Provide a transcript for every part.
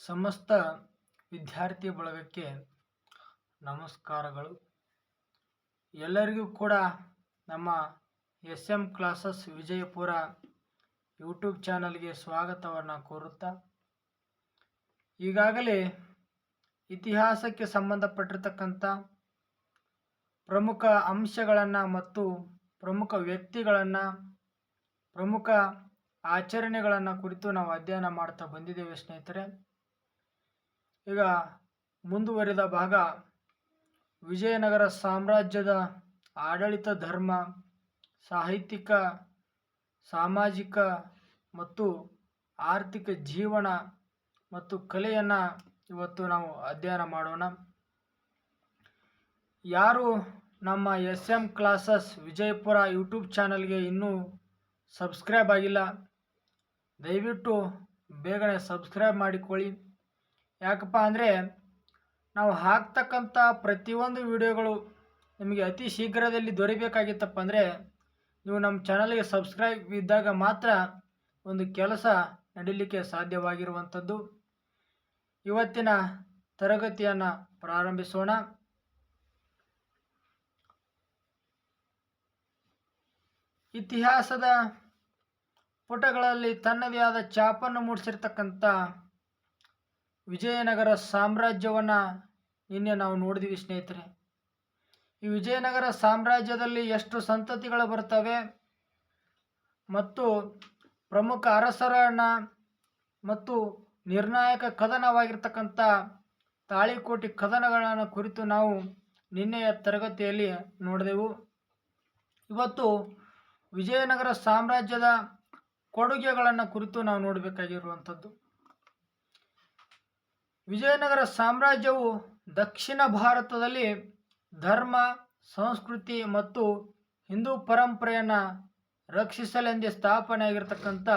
ಸಮಸ್ತ ವಿದ್ಯಾರ್ಥಿ ಬಳಗಕ್ಕೆ ನಮಸ್ಕಾರಗಳು. ಎಲ್ಲರಿಗೂ ಕೂಡ ನಮ್ಮ SM ಕ್ಲಾಸಸ್ ವಿಜಯಪುರ ಯೂಟ್ಯೂಬ್ ಚಾನಲ್ಗೆ ಸ್ವಾಗತವನ್ನು ಕೋರುತ್ತಾ, ಈಗಾಗಲೇ ಇತಿಹಾಸಕ್ಕೆ ಸಂಬಂಧಪಟ್ಟಿರ್ತಕ್ಕಂಥ ಪ್ರಮುಖ ಅಂಶಗಳನ್ನು ಮತ್ತು ಪ್ರಮುಖ ವ್ಯಕ್ತಿಗಳನ್ನು, ಪ್ರಮುಖ ಆಚರಣೆಗಳನ್ನು ಕುರಿತು ನಾವು ಅಧ್ಯಯನ ಮಾಡ್ತಾ ಬಂದಿದ್ದೇವೆ ಸ್ನೇಹಿತರೆ. ಈಗ ಮುಂದುವರಿದ ಭಾಗ ವಿಜಯನಗರ ಸಾಮ್ರಾಜ್ಯದ ಆಡಳಿತ, ಧರ್ಮ, ಸಾಹಿತ್ಯಿಕ, ಸಾಮಾಜಿಕ ಮತ್ತು ಆರ್ಥಿಕ ಜೀವನ ಮತ್ತು ಕಲೆಯನ್ನು ಇವತ್ತು ನಾವು ಅಧ್ಯಯನ ಮಾಡೋಣ. ಯಾರು ನಮ್ಮ SM ಕ್ಲಾಸಸ್ ವಿಜಯಪುರ ಯೂಟ್ಯೂಬ್ ಚಾನಲ್ಗೆ ಇನ್ನೂ ಸಬ್ಸ್ಕ್ರೈಬ್ ಆಗಿಲ್ಲ, ದಯವಿಟ್ಟು ಬೇಗನೆ ಸಬ್ಸ್ಕ್ರೈಬ್ ಮಾಡಿಕೊಳ್ಳಿ. ಯಾಕಪ್ಪ ಅಂದರೆ ನಾವು ಹಾಕ್ತಕ್ಕಂಥ ಪ್ರತಿಯೊಂದು ವಿಡಿಯೋಗಳು ನಿಮಗೆ ಅತಿ ಶೀಘ್ರದಲ್ಲಿ ದೊರೆಯಬೇಕಾಗಿತ್ತಪ್ಪ ಅಂದರೆ ನೀವು ನಮ್ಮ ಚಾನಲ್ಗೆ ಸಬ್ಸ್ಕ್ರೈಬ್ ಇದ್ದಾಗ ಮಾತ್ರ ಒಂದು ಕೆಲಸ ನಡೀಲಿಕ್ಕೆ ಸಾಧ್ಯವಾಗಿರುವಂಥದ್ದು. ಇವತ್ತಿನ ತರಗತಿಯನ್ನು ಪ್ರಾರಂಭಿಸೋಣ. ಇತಿಹಾಸದ ಪುಟಗಳಲ್ಲಿ ತನ್ನದೇ ಆದ ಛಾಪನ್ನು ಮೂಡಿಸಿರ್ತಕ್ಕಂಥ ವಿಜಯನಗರ ಸಾಮ್ರಾಜ್ಯವನ್ನು ನಿನ್ನೆ ನಾವು ನೋಡಿದ್ವಿ ಸ್ನೇಹಿತರೆ. ಈ ವಿಜಯನಗರ ಸಾಮ್ರಾಜ್ಯದಲ್ಲಿ ಎಷ್ಟು ಸಂತತಿಗಳು ಬರ್ತವೆ ಮತ್ತು ಪ್ರಮುಖ ಅರಸರನ್ನು ಮತ್ತು ನಿರ್ಣಾಯಕ ಕದನವಾಗಿರ್ತಕ್ಕಂಥ ತಾಳಿಕೋಟೆ ಕದನಗಳನ್ನು ಕುರಿತು ನಾವು ನಿನ್ನೆಯ ತರಗತಿಯಲ್ಲಿ ನೋಡಿದೆವು. ಇವತ್ತು ವಿಜಯನಗರ ಸಾಮ್ರಾಜ್ಯದ ಕೊಡುಗೆಗಳನ್ನು ಕುರಿತು ನಾವು ನೋಡಬೇಕಾಗಿರುವಂಥದ್ದು. ವಿಜಯನಗರ ಸಾಮ್ರಾಜ್ಯವು ದಕ್ಷಿಣ ಭಾರತದಲ್ಲಿ ಧರ್ಮ, ಸಂಸ್ಕೃತಿ ಮತ್ತು ಹಿಂದೂ ಪರಂಪರೆಯನ್ನು ರಕ್ಷಿಸಲೆಂದೇ ಸ್ಥಾಪನೆಯಾಗಿರ್ತಕ್ಕಂಥ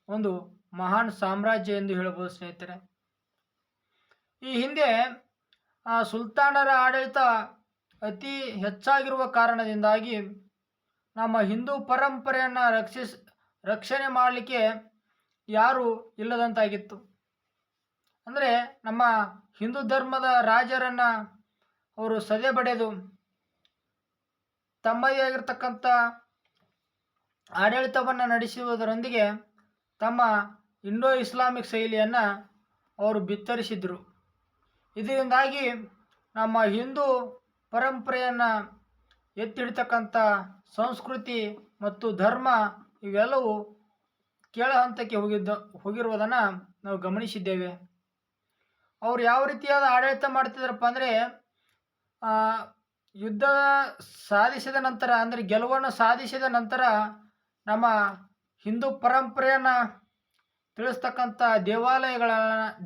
ಒಂದು ಮಹಾನ್ ಸಾಮ್ರಾಜ್ಯ ಎಂದು ಹೇಳಬಹುದು ಸ್ನೇಹಿತರೆ. ಈ ಹಿಂದೆ ಸುಲ್ತಾನರ ಆಡಳಿತ ಅತಿ ಹೆಚ್ಚಾಗಿರುವ ಕಾರಣದಿಂದಾಗಿ ನಮ್ಮ ಹಿಂದೂ ಪರಂಪರೆಯನ್ನು ರಕ್ಷಣೆ ಮಾಡಲಿಕ್ಕೆ ಯಾರೂ ಇಲ್ಲದಂತಾಗಿತ್ತು. ಅಂದರೆ ನಮ್ಮ ಹಿಂದೂ ಧರ್ಮದ ರಾಜರನ್ನು ಅವರು ಸದೆ ಬಡೆದು ತಮ್ಮದೇ ಆಗಿರ್ತಕ್ಕಂಥ ಆಡಳಿತವನ್ನು ನಡೆಸುವುದರೊಂದಿಗೆ ತಮ್ಮ ಇಂಡೋ ಇಸ್ಲಾಮಿಕ್ ಶೈಲಿಯನ್ನು ಅವರು ಬಿತ್ತರಿಸಿದರು. ಇದರಿಂದಾಗಿ ನಮ್ಮ ಹಿಂದೂ ಪರಂಪರೆಯನ್ನು ಎತ್ತಿಡ್ತಕ್ಕಂಥ ಸಂಸ್ಕೃತಿ ಮತ್ತು ಧರ್ಮ ಇವೆಲ್ಲವೂ ಕೆಳ ಹಂತಕ್ಕೆ ಹೋಗಿರುವುದನ್ನು ನಾವು ಗಮನಿಸಿದ್ದೇವೆ. ಅವರು ಯಾವ ರೀತಿಯಾದ ಆಡಳಿತ ಮಾಡ್ತಿದ್ದಾರಪ್ಪ ಅಂದರೆ ಯುದ್ಧ ಸಾಧಿಸಿದ ನಂತರ, ಅಂದರೆ ಗೆಲುವನ್ನು ಸಾಧಿಸಿದ ನಂತರ ನಮ್ಮ ಹಿಂದೂ ಪರಂಪರೆಯನ್ನು ತಿಳಿಸ್ತಕ್ಕಂಥ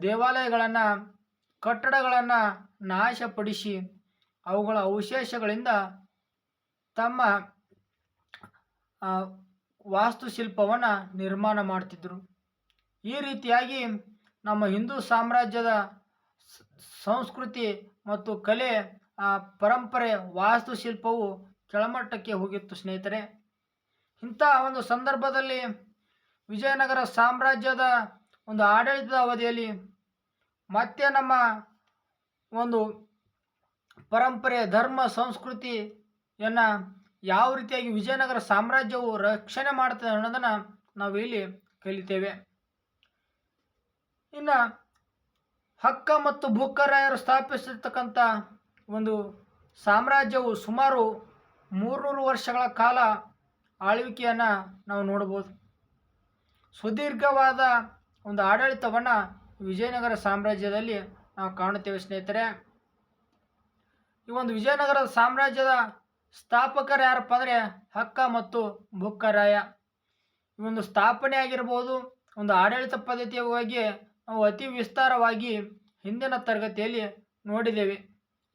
ದೇವಾಲಯಗಳನ್ನು ಕಟ್ಟಡಗಳನ್ನು ನಾಶಪಡಿಸಿ ಅವುಗಳ ಅವಶೇಷಗಳಿಂದ ತಮ್ಮ ವಾಸ್ತುಶಿಲ್ಪವನ್ನು ನಿರ್ಮಾಣ ಮಾಡ್ತಿದ್ದರು. ಈ ರೀತಿಯಾಗಿ ನಮ್ಮ ಹಿಂದೂ ಸಾಮ್ರಾಜ್ಯದ ಸಂಸ್ಕೃತಿ ಮತ್ತು ಕಲೆ, ಪರಂಪರೆ, ವಾಸ್ತುಶಿಲ್ಪವು ಕೆಳಮಟ್ಟಕ್ಕೆ ಹೋಗಿತ್ತು ಸ್ನೇಹಿತರೆ. ಇಂಥ ಒಂದು ಸಂದರ್ಭದಲ್ಲಿ ವಿಜಯನಗರ ಸಾಮ್ರಾಜ್ಯದ ಒಂದು ಆಡಳಿತದ ಅವಧಿಯಲ್ಲಿ ಮತ್ತೆ ನಮ್ಮ ಒಂದು ಪರಂಪರೆ, ಧರ್ಮ, ಸಂಸ್ಕೃತಿಯನ್ನು ಯಾವ ರೀತಿಯಾಗಿ ವಿಜಯನಗರ ಸಾಮ್ರಾಜ್ಯವು ರಕ್ಷಣೆ ಮಾಡ್ತದೆ ಅನ್ನೋದನ್ನು ನಾವು ಇಲ್ಲಿ ಕಲಿತೇವೆ. ಇನ್ನು ಹಕ್ಕ ಮತ್ತು ಬುಕ್ಕರಾಯರು ಸ್ಥಾಪಿಸಿರ್ತಕ್ಕಂಥ ಒಂದು ಸಾಮ್ರಾಜ್ಯವು ಸುಮಾರು 300 ವರ್ಷಗಳ ಕಾಲ ಆಳ್ವಿಕೆಯನ್ನು ನಾವು ನೋಡ್ಬೋದು. ಸುದೀರ್ಘವಾದ ಒಂದು ಆಡಳಿತವನ್ನು ವಿಜಯನಗರ ಸಾಮ್ರಾಜ್ಯದಲ್ಲಿ ನಾವು ಕಾಣುತ್ತೇವೆ ಸ್ನೇಹಿತರೆ. ಈ ಒಂದು ವಿಜಯನಗರ ಸಾಮ್ರಾಜ್ಯದ ಸ್ಥಾಪಕರು ಯಾರಪ್ಪ ಅಂದರೆ ಹಕ್ಕ ಮತ್ತು ಬುಕ್ಕರಾಯ. ಈ ಒಂದು ಸ್ಥಾಪನೆ ಆಗಿರ್ಬೋದು, ಒಂದು ಆಡಳಿತ ಪದ್ಧತಿಯ ಬಗ್ಗೆ ನಾವು ಅತಿ ವಿಸ್ತಾರವಾಗಿ ಹಿಂದಿನ ತರಗತಿಯಲ್ಲಿ ನೋಡಿದ್ದೇವೆ.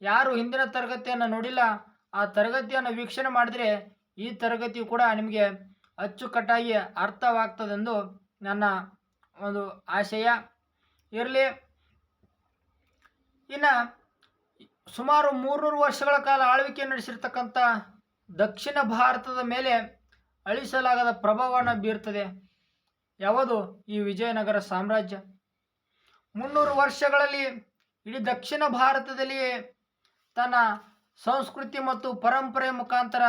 ಯಾರು ಹಿಂದಿನ ತರಗತಿಯನ್ನು ನೋಡಿಲ್ಲ ಆ ತರಗತಿಯನ್ನು ವೀಕ್ಷಣೆ ಮಾಡಿದರೆ ಈ ತರಗತಿಯು ಕೂಡ ನಿಮಗೆ ಅಚ್ಚುಕಟ್ಟಾಗಿ ಅರ್ಥವಾಗ್ತದೆಂದು ನನ್ನ ಒಂದು ಆಶಯ. ಇರಲಿ, ಇನ್ನು ಸುಮಾರು 300 ವರ್ಷಗಳ ಕಾಲ ಆಳ್ವಿಕೆ ನಡೆಸಿರ್ತಕ್ಕಂಥ ದಕ್ಷಿಣ ಭಾರತದ ಮೇಲೆ ಅಳಿಸಲಾಗದ ಪ್ರಭಾವವನ್ನು ಬೀರ್ತದೆ ಯಾವುದು? ಈ ವಿಜಯನಗರ ಸಾಮ್ರಾಜ್ಯ. 300 ವರ್ಷಗಳಲ್ಲಿ ಇಡೀ ದಕ್ಷಿಣ ಭಾರತದಲ್ಲಿಯೇ ತನ್ನ ಸಂಸ್ಕೃತಿ ಮತ್ತು ಪರಂಪರೆ ಮುಖಾಂತರ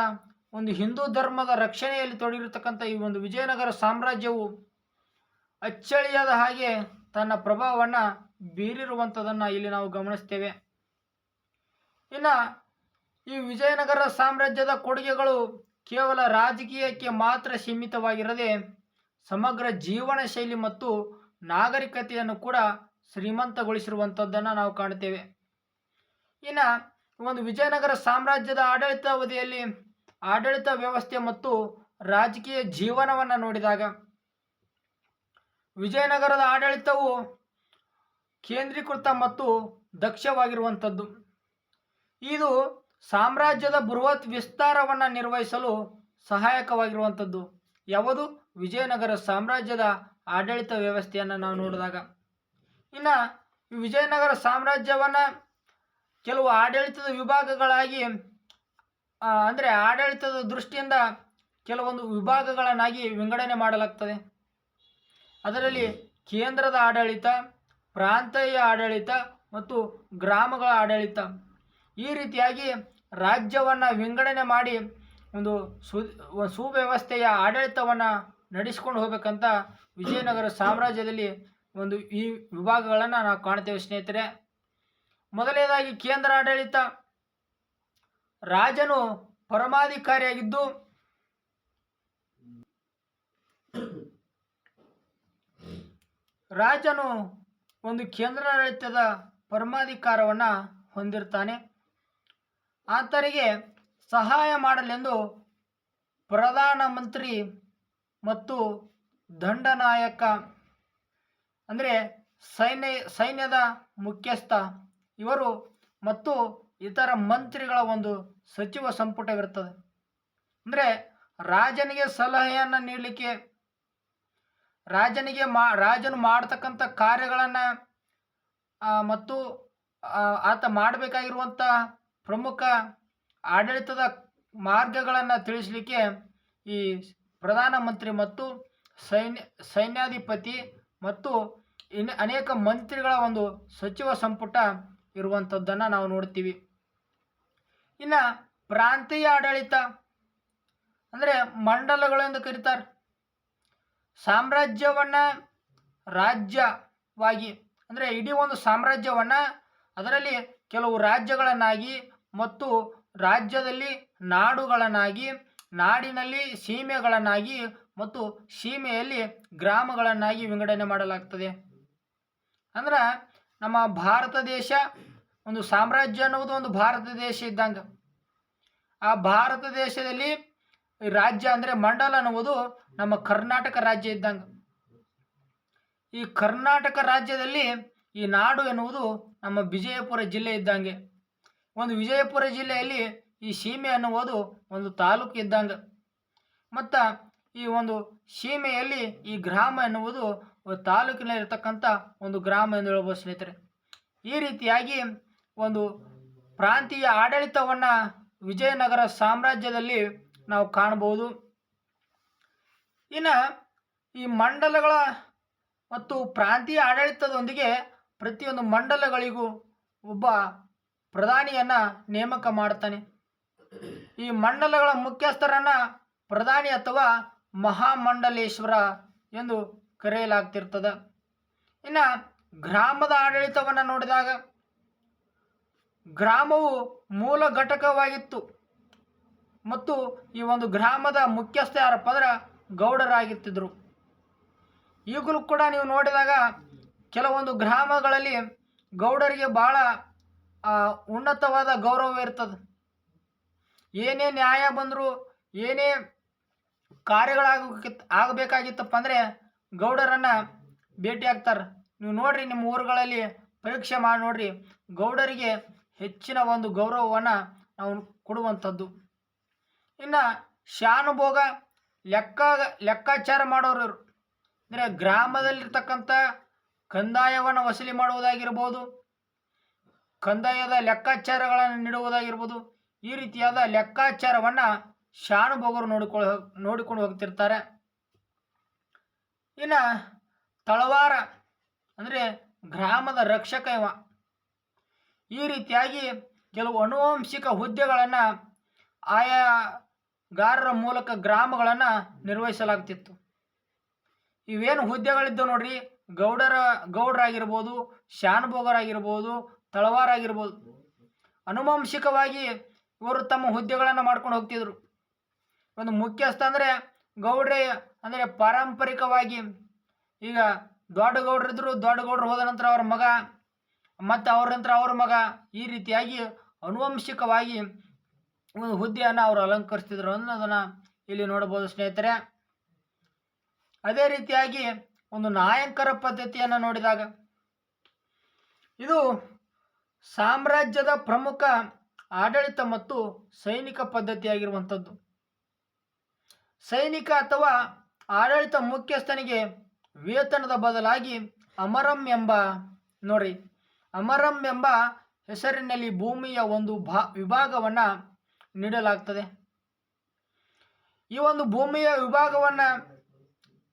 ಒಂದು ಹಿಂದೂ ಧರ್ಮದ ರಕ್ಷಣೆಯಲ್ಲಿ ತೊಡಗಿರತಕ್ಕಂಥ ಈ ಒಂದು ವಿಜಯನಗರ ಸಾಮ್ರಾಜ್ಯವು ಅಚ್ಚಳಿಯದ ಹಾಗೆ ತನ್ನ ಪ್ರಭಾವವನ್ನು ಬೀರಿರುವಂಥದ್ದನ್ನು ಇಲ್ಲಿ ನಾವು ಗಮನಿಸ್ತೇವೆ. ಇನ್ನು ಈ ವಿಜಯನಗರ ಸಾಮ್ರಾಜ್ಯದ ಕೊಡುಗೆಗಳು ಕೇವಲ ರಾಜಕೀಯಕ್ಕೆ ಮಾತ್ರ ಸೀಮಿತವಾಗಿರದೆ ಸಮಗ್ರ ಜೀವನ ಶೈಲಿ ಮತ್ತು ನಾಗರಿಕತೆಯನ್ನು ಕೂಡ ಶ್ರೀಮಂತಗೊಳಿಸಿರುವಂಥದ್ದನ್ನು ನಾವು ಕಾಣ್ತೇವೆ. ಇನ್ನು ಒಂದು ವಿಜಯನಗರ ಸಾಮ್ರಾಜ್ಯದ ಆಡಳಿತಾವಧಿಯಲ್ಲಿ ಆಡಳಿತ ವ್ಯವಸ್ಥೆ ಮತ್ತು ರಾಜಕೀಯ ಜೀವನವನ್ನು ನೋಡಿದಾಗ ವಿಜಯನಗರದ ಆಡಳಿತವು ಕೇಂದ್ರೀಕೃತ ಮತ್ತು ದಕ್ಷವಾಗಿರುವಂಥದ್ದು. ಇದು ಸಾಮ್ರಾಜ್ಯದ ಬೃಹತ್ ವಿಸ್ತಾರವನ್ನು ನಿರ್ವಹಿಸಲು ಸಹಾಯಕವಾಗಿರುವಂಥದ್ದು. ಯಾವುದು? ವಿಜಯನಗರ ಸಾಮ್ರಾಜ್ಯದ ಆಡಳಿತ ವ್ಯವಸ್ಥೆಯನ್ನು ನಾವು ನೋಡಿದಾಗ. ಇನ್ನು ವಿಜಯನಗರ ಸಾಮ್ರಾಜ್ಯವನ್ನು ಕೆಲವು ಆಡಳಿತದ ವಿಭಾಗಗಳಾಗಿ ಅಂದರೆ ಆಡಳಿತದ ದೃಷ್ಟಿಯಿಂದ ಕೆಲವೊಂದು ವಿಭಾಗಗಳನ್ನಾಗಿ ವಿಂಗಡಣೆ ಮಾಡಲಾಗ್ತದೆ. ಅದರಲ್ಲಿ ಕೇಂದ್ರದ ಆಡಳಿತ, ಪ್ರಾಂತೀಯ ಆಡಳಿತ ಮತ್ತು ಗ್ರಾಮಗಳ ಆಡಳಿತ, ಈ ರೀತಿಯಾಗಿ ರಾಜ್ಯವನ್ನು ವಿಂಗಡಣೆ ಮಾಡಿ ಒಂದು ಸುವ್ಯವಸ್ಥೆಯ ಆಡಳಿತವನ್ನು ನಡೆಸಿಕೊಂಡು ಹೋಗ್ಬೇಕಂತ ವಿಜಯನಗರ ಸಾಮ್ರಾಜ್ಯದಲ್ಲಿ ಒಂದು ಈ ವಿಭಾಗಗಳನ್ನು ನಾವು ಕಾಣ್ತೇವೆ ಸ್ನೇಹಿತರೆ. ಮೊದಲನೇದಾಗಿ ಕೇಂದ್ರ ಆಡಳಿತ. ರಾಜನು ಪರಮಾಧಿಕಾರಿಯಾಗಿದ್ದು ರಾಜನು ಒಂದು ಕೇಂದ್ರಾಡಳಿತದ ಪರಮಾಧಿಕಾರವನ್ನು ಹೊಂದಿರ್ತಾನೆ. ಆತನಿಗೆ ಸಹಾಯ ಮಾಡಲೆಂದು ಪ್ರಧಾನಮಂತ್ರಿ ಮತ್ತು ದಂಡನಾಯಕ ಅಂದರೆ ಸೈನ್ಯದ ಮುಖ್ಯಸ್ಥ ಇವರು ಮತ್ತು ಇತರ ಮಂತ್ರಿಗಳ ಒಂದು ಸಚಿವ ಸಂಪುಟವಿರ್ತದೆ. ಅಂದರೆ ರಾಜನಿಗೆ ಸಲಹೆಯನ್ನು ನೀಡಲಿಕ್ಕೆ, ರಾಜನು ಮಾಡತಕ್ಕಂಥ ಕಾರ್ಯಗಳನ್ನು ಮತ್ತು ಆತ ಮಾಡಬೇಕಾಗಿರುವಂಥ ಪ್ರಮುಖ ಆಡಳಿತದ ಮಾರ್ಗಗಳನ್ನು ತಿಳಿಸಲಿಕ್ಕೆ ಈ ಪ್ರಧಾನಮಂತ್ರಿ ಮತ್ತು ಸೈನ್ಯಾಧಿಪತಿ ಮತ್ತು ಅನೇಕ ಮಂತ್ರಿಗಳ ಒಂದು ಸಚಿವ ಸಂಪುಟ ಇರುವಂಥದ್ದನ್ನು ನಾವು ನೋಡ್ತೀವಿ. ಇನ್ನು ಪ್ರಾಂತೀಯ ಆಡಳಿತ ಅಂದರೆ ಮಂಡಲಗಳು ಎಂದು ಕರೀತಾರೆ. ಸಾಮ್ರಾಜ್ಯವನ್ನು ರಾಜ್ಯವಾಗಿ ಅಂದರೆ ಇಡೀ ಒಂದು ಸಾಮ್ರಾಜ್ಯವನ್ನು ಅದರಲ್ಲಿ ಕೆಲವು ರಾಜ್ಯಗಳನ್ನಾಗಿ ಮತ್ತು ರಾಜ್ಯದಲ್ಲಿ ನಾಡುಗಳನ್ನಾಗಿ, ನಾಡಿನಲ್ಲಿ ಸೀಮೆಗಳನ್ನಾಗಿ ಮತ್ತು ಸೀಮೆಯಲ್ಲಿ ಗ್ರಾಮಗಳನ್ನಾಗಿ ವಿಂಗಡಣೆ ಮಾಡಲಾಗ್ತದೆ. ಅಂದ್ರೆ ನಮ್ಮ ಭಾರತ ದೇಶ ಒಂದು ಸಾಮ್ರಾಜ್ಯ ಅನ್ನುವುದು ಒಂದು ಭಾರತ ದೇಶ ಇದ್ದಂಗೆ. ಆ ಭಾರತ ದೇಶದಲ್ಲಿ ರಾಜ್ಯ ಅಂದರೆ ಮಂಡಲ ಅನ್ನುವುದು ನಮ್ಮ ಕರ್ನಾಟಕ ರಾಜ್ಯ ಇದ್ದಂಗೆ. ಈ ಕರ್ನಾಟಕ ರಾಜ್ಯದಲ್ಲಿ ಈ ನಾಡು ಎನ್ನುವುದು ನಮ್ಮ ವಿಜಯಪುರ ಜಿಲ್ಲೆ ಇದ್ದಂಗೆ. ಒಂದು ವಿಜಯಪುರ ಜಿಲ್ಲೆಯಲ್ಲಿ ಈ ಸೀಮೆ ಅನ್ನುವುದು ಒಂದು ತಾಲೂಕು ಇದ್ದಂಗೆ. ಮತ್ತು ಈ ಒಂದು ಸೀಮೆಯಲ್ಲಿ ಈ ಗ್ರಾಮ ಎನ್ನುವುದು ತಾಲೂಕಿನಲ್ಲಿರ್ತಕ್ಕಂಥ ಒಂದು ಗ್ರಾಮ ಎಂದು ಹೇಳ್ಬೋದು ಸ್ನೇಹಿತರೆ. ಈ ರೀತಿಯಾಗಿ ಒಂದು ಪ್ರಾಂತೀಯ ಆಡಳಿತವನ್ನು ವಿಜಯನಗರ ಸಾಮ್ರಾಜ್ಯದಲ್ಲಿ ನಾವು ಕಾಣಬಹುದು. ಇನ್ನು ಈ ಮಂಡಲಗಳ ಮತ್ತು ಪ್ರಾಂತೀಯ ಆಡಳಿತದೊಂದಿಗೆ ಪ್ರತಿಯೊಂದು ಮಂಡಲಗಳಿಗೂ ಒಬ್ಬ ಪ್ರಧಾನಿಯನ್ನು ನೇಮಕ ಮಾಡ್ತಾನೆ. ಈ ಮಂಡಲಗಳ ಮುಖ್ಯಸ್ಥರನ್ನು ಪ್ರಧಾನಿ ಅಥವಾ ಮಹಾಮಂಡಲೇಶ್ವರ ಎಂದು ಕರೆಯಲಾಗ್ತಿರ್ತದೆ. ಇನ್ನು ಗ್ರಾಮದ ಆಡಳಿತವನ್ನು ನೋಡಿದಾಗ ಗ್ರಾಮವು ಮೂಲ ಘಟಕವಾಗಿತ್ತು ಮತ್ತು ಈ ಒಂದು ಗ್ರಾಮದ ಮುಖ್ಯಸ್ಥ ಯಾರಪ್ಪ ಅಂದ್ರೆ ಗೌಡರಾಗಿರ್ತಿದ್ರು. ಈಗಲೂ ಕೂಡ ನೀವು ನೋಡಿದಾಗ ಕೆಲವೊಂದು ಗ್ರಾಮಗಳಲ್ಲಿ ಗೌಡರಿಗೆ ಭಾಳ ಉನ್ನತವಾದ ಗೌರವ ಇರ್ತದೆ. ಏನೇ ನ್ಯಾಯ ಬಂದರೂ ಏನೇ ಆಗಬೇಕಾಗಿತ್ತಪ್ಪ ಅಂದರೆ ಗೌಡರನ್ನು ಭೇಟಿ ಆಗ್ತಾರೆ. ನೀವು ನೋಡ್ರಿ, ನಿಮ್ಮ ಊರುಗಳಲ್ಲಿ ಪರೀಕ್ಷೆ ಮಾಡಿ ನೋಡ್ರಿ, ಗೌಡರಿಗೆ ಹೆಚ್ಚಿನ ಒಂದು ಗೌರವವನ್ನು ನಾವು ಕೊಡುವಂಥದ್ದು. ಇನ್ನು ಶಾನುಭೋಗ ಲೆಕ್ಕಾಚಾರ ಮಾಡೋರು ಅಂದರೆ ಗ್ರಾಮದಲ್ಲಿರ್ತಕ್ಕಂಥ ಕಂದಾಯವನ್ನು ವಸೂಲಿ ಮಾಡುವುದಾಗಿರ್ಬೋದು, ಕಂದಾಯದ ಲೆಕ್ಕಾಚಾರಗಳನ್ನು ನೀಡುವುದಾಗಿರ್ಬೋದು, ಈ ರೀತಿಯಾದ ಲೆಕ್ಕಾಚಾರವನ್ನು ಶಾನುಭೋಗರು ನೋಡಿಕೊಂಡು ಹೋಗ್ತಿರ್ತಾರೆ. ಇನ್ನು ತಳವಾರ ಅಂದರೆ ಗ್ರಾಮದ ರಕ್ಷಕ ಇವ. ಈ ರೀತಿಯಾಗಿ ಕೆಲವು ಆನುವಂಶಿಕ ಹುದ್ದೆಗಳನ್ನು ಆಯಾ ಗಾರರ ಮೂಲಕ ಗ್ರಾಮಗಳನ್ನು ನಿರ್ವಹಿಸಲಾಗ್ತಿತ್ತು. ಇವೇನು ಹುದ್ದೆಗಳಿದ್ದವು ನೋಡ್ರಿ, ಗೌಡರಾಗಿರ್ಬೋದು, ಶಾನುಭೋಗರಾಗಿರ್ಬೋದು, ತಳವಾರಾಗಿರ್ಬೋದು, ಆನುವಂಶಿಕವಾಗಿ ಇವರು ತಮ್ಮ ಹುದ್ದೆಗಳನ್ನು ಮಾಡ್ಕೊಂಡು ಹೋಗ್ತಿದ್ರು. ಒಂದು ಮುಖ್ಯಸ್ಥ ಅಂದರೆ ಗೌಡ್ರೆ, ಅಂದರೆ ಪಾರಂಪರಿಕವಾಗಿ ಈಗ ದೊಡ್ಡ ಗೌಡ್ರಿದ್ರು, ದೊಡ್ಡ ಗೌಡ್ರು ಹೋದ ನಂತರ ಅವರ ಮಗ, ಮತ್ತು ಅವ್ರ ನಂತರ ಅವ್ರ ಮಗ, ಈ ರೀತಿಯಾಗಿ ಆನುವಂಶಿಕವಾಗಿ ಒಂದು ಹುದ್ದೆಯನ್ನು ಅವರು ಅಲಂಕರಿಸ್ತಿದ್ರು ಅನ್ನೋದನ್ನು ಇಲ್ಲಿ ನೋಡಬಹುದು ಸ್ನೇಹಿತರೆ. ಅದೇ ರೀತಿಯಾಗಿ ಒಂದು ನಾಯಕರ ಪದ್ಧತಿಯನ್ನು ನೋಡಿದಾಗ ಇದು ಸಾಮ್ರಾಜ್ಯದ ಪ್ರಮುಖ ಆಡಳಿತ ಮತ್ತು ಸೈನಿಕ ಪದ್ಧತಿಯಾಗಿರುವಂಥದ್ದು. ಸೈನಿಕ ಅಥವಾ ಆಡಳಿತ ಮುಖ್ಯಸ್ಥನಿಗೆ ವೇತನದ ಬದಲಾಗಿ ಅಮರಂ ಎಂಬ ಹೆಸರಿನಲ್ಲಿ ಭೂಮಿಯ ಒಂದು ವಿಭಾಗವನ್ನು ನೀಡಲಾಗ್ತದೆ. ಈ ಒಂದು ಭೂಮಿಯ ವಿಭಾಗವನ್ನು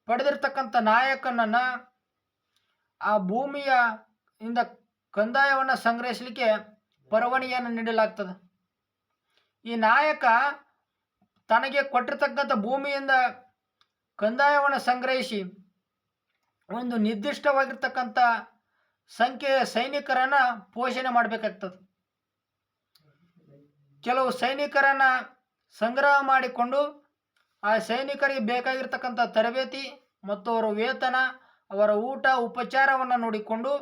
ಪಡೆದಿರ್ತಕ್ಕಂಥ ನಾಯಕನನ್ನು ಆ ಭೂಮಿಯ ಇಂದ ಕಂದಾಯವನ್ನು ಸಂಗ್ರಹಿಸಲಿಕ್ಕೆ ಪರವಾನಗಿಯನ್ನು ನೀಡಲಾಗ್ತದೆ. ಈ ನಾಯಕ ತನಗೆ ಕೊಟ್ಟಿರ್ತಕ್ಕಂಥ ಭೂಮಿಯಿಂದ ಕಂದಾಯವನ್ನು ಸಂಗ್ರಹಿಸಿ ಒಂದು ನಿರ್ದಿಷ್ಟವಾಗಿರ್ತಕ್ಕಂಥ ಸಂಖ್ಯೆಯ ಸೈನಿಕರನ್ನು ಪೋಷಣೆ ಮಾಡಬೇಕಾಗ್ತದೆ. ಕೆಲವು ಸೈನಿಕರನ್ನು ಸಂಗ್ರಹ ಮಾಡಿಕೊಂಡು ಆ ಸೈನಿಕರಿಗೆ ಬೇಕಾಗಿರ್ತಕ್ಕಂಥ ತರಬೇತಿ ಮತ್ತು ಅವರ ವೇತನ, ಅವರ ಊಟ ಉಪಚಾರವನ್ನು ನೋಡಿಕೊಂಡು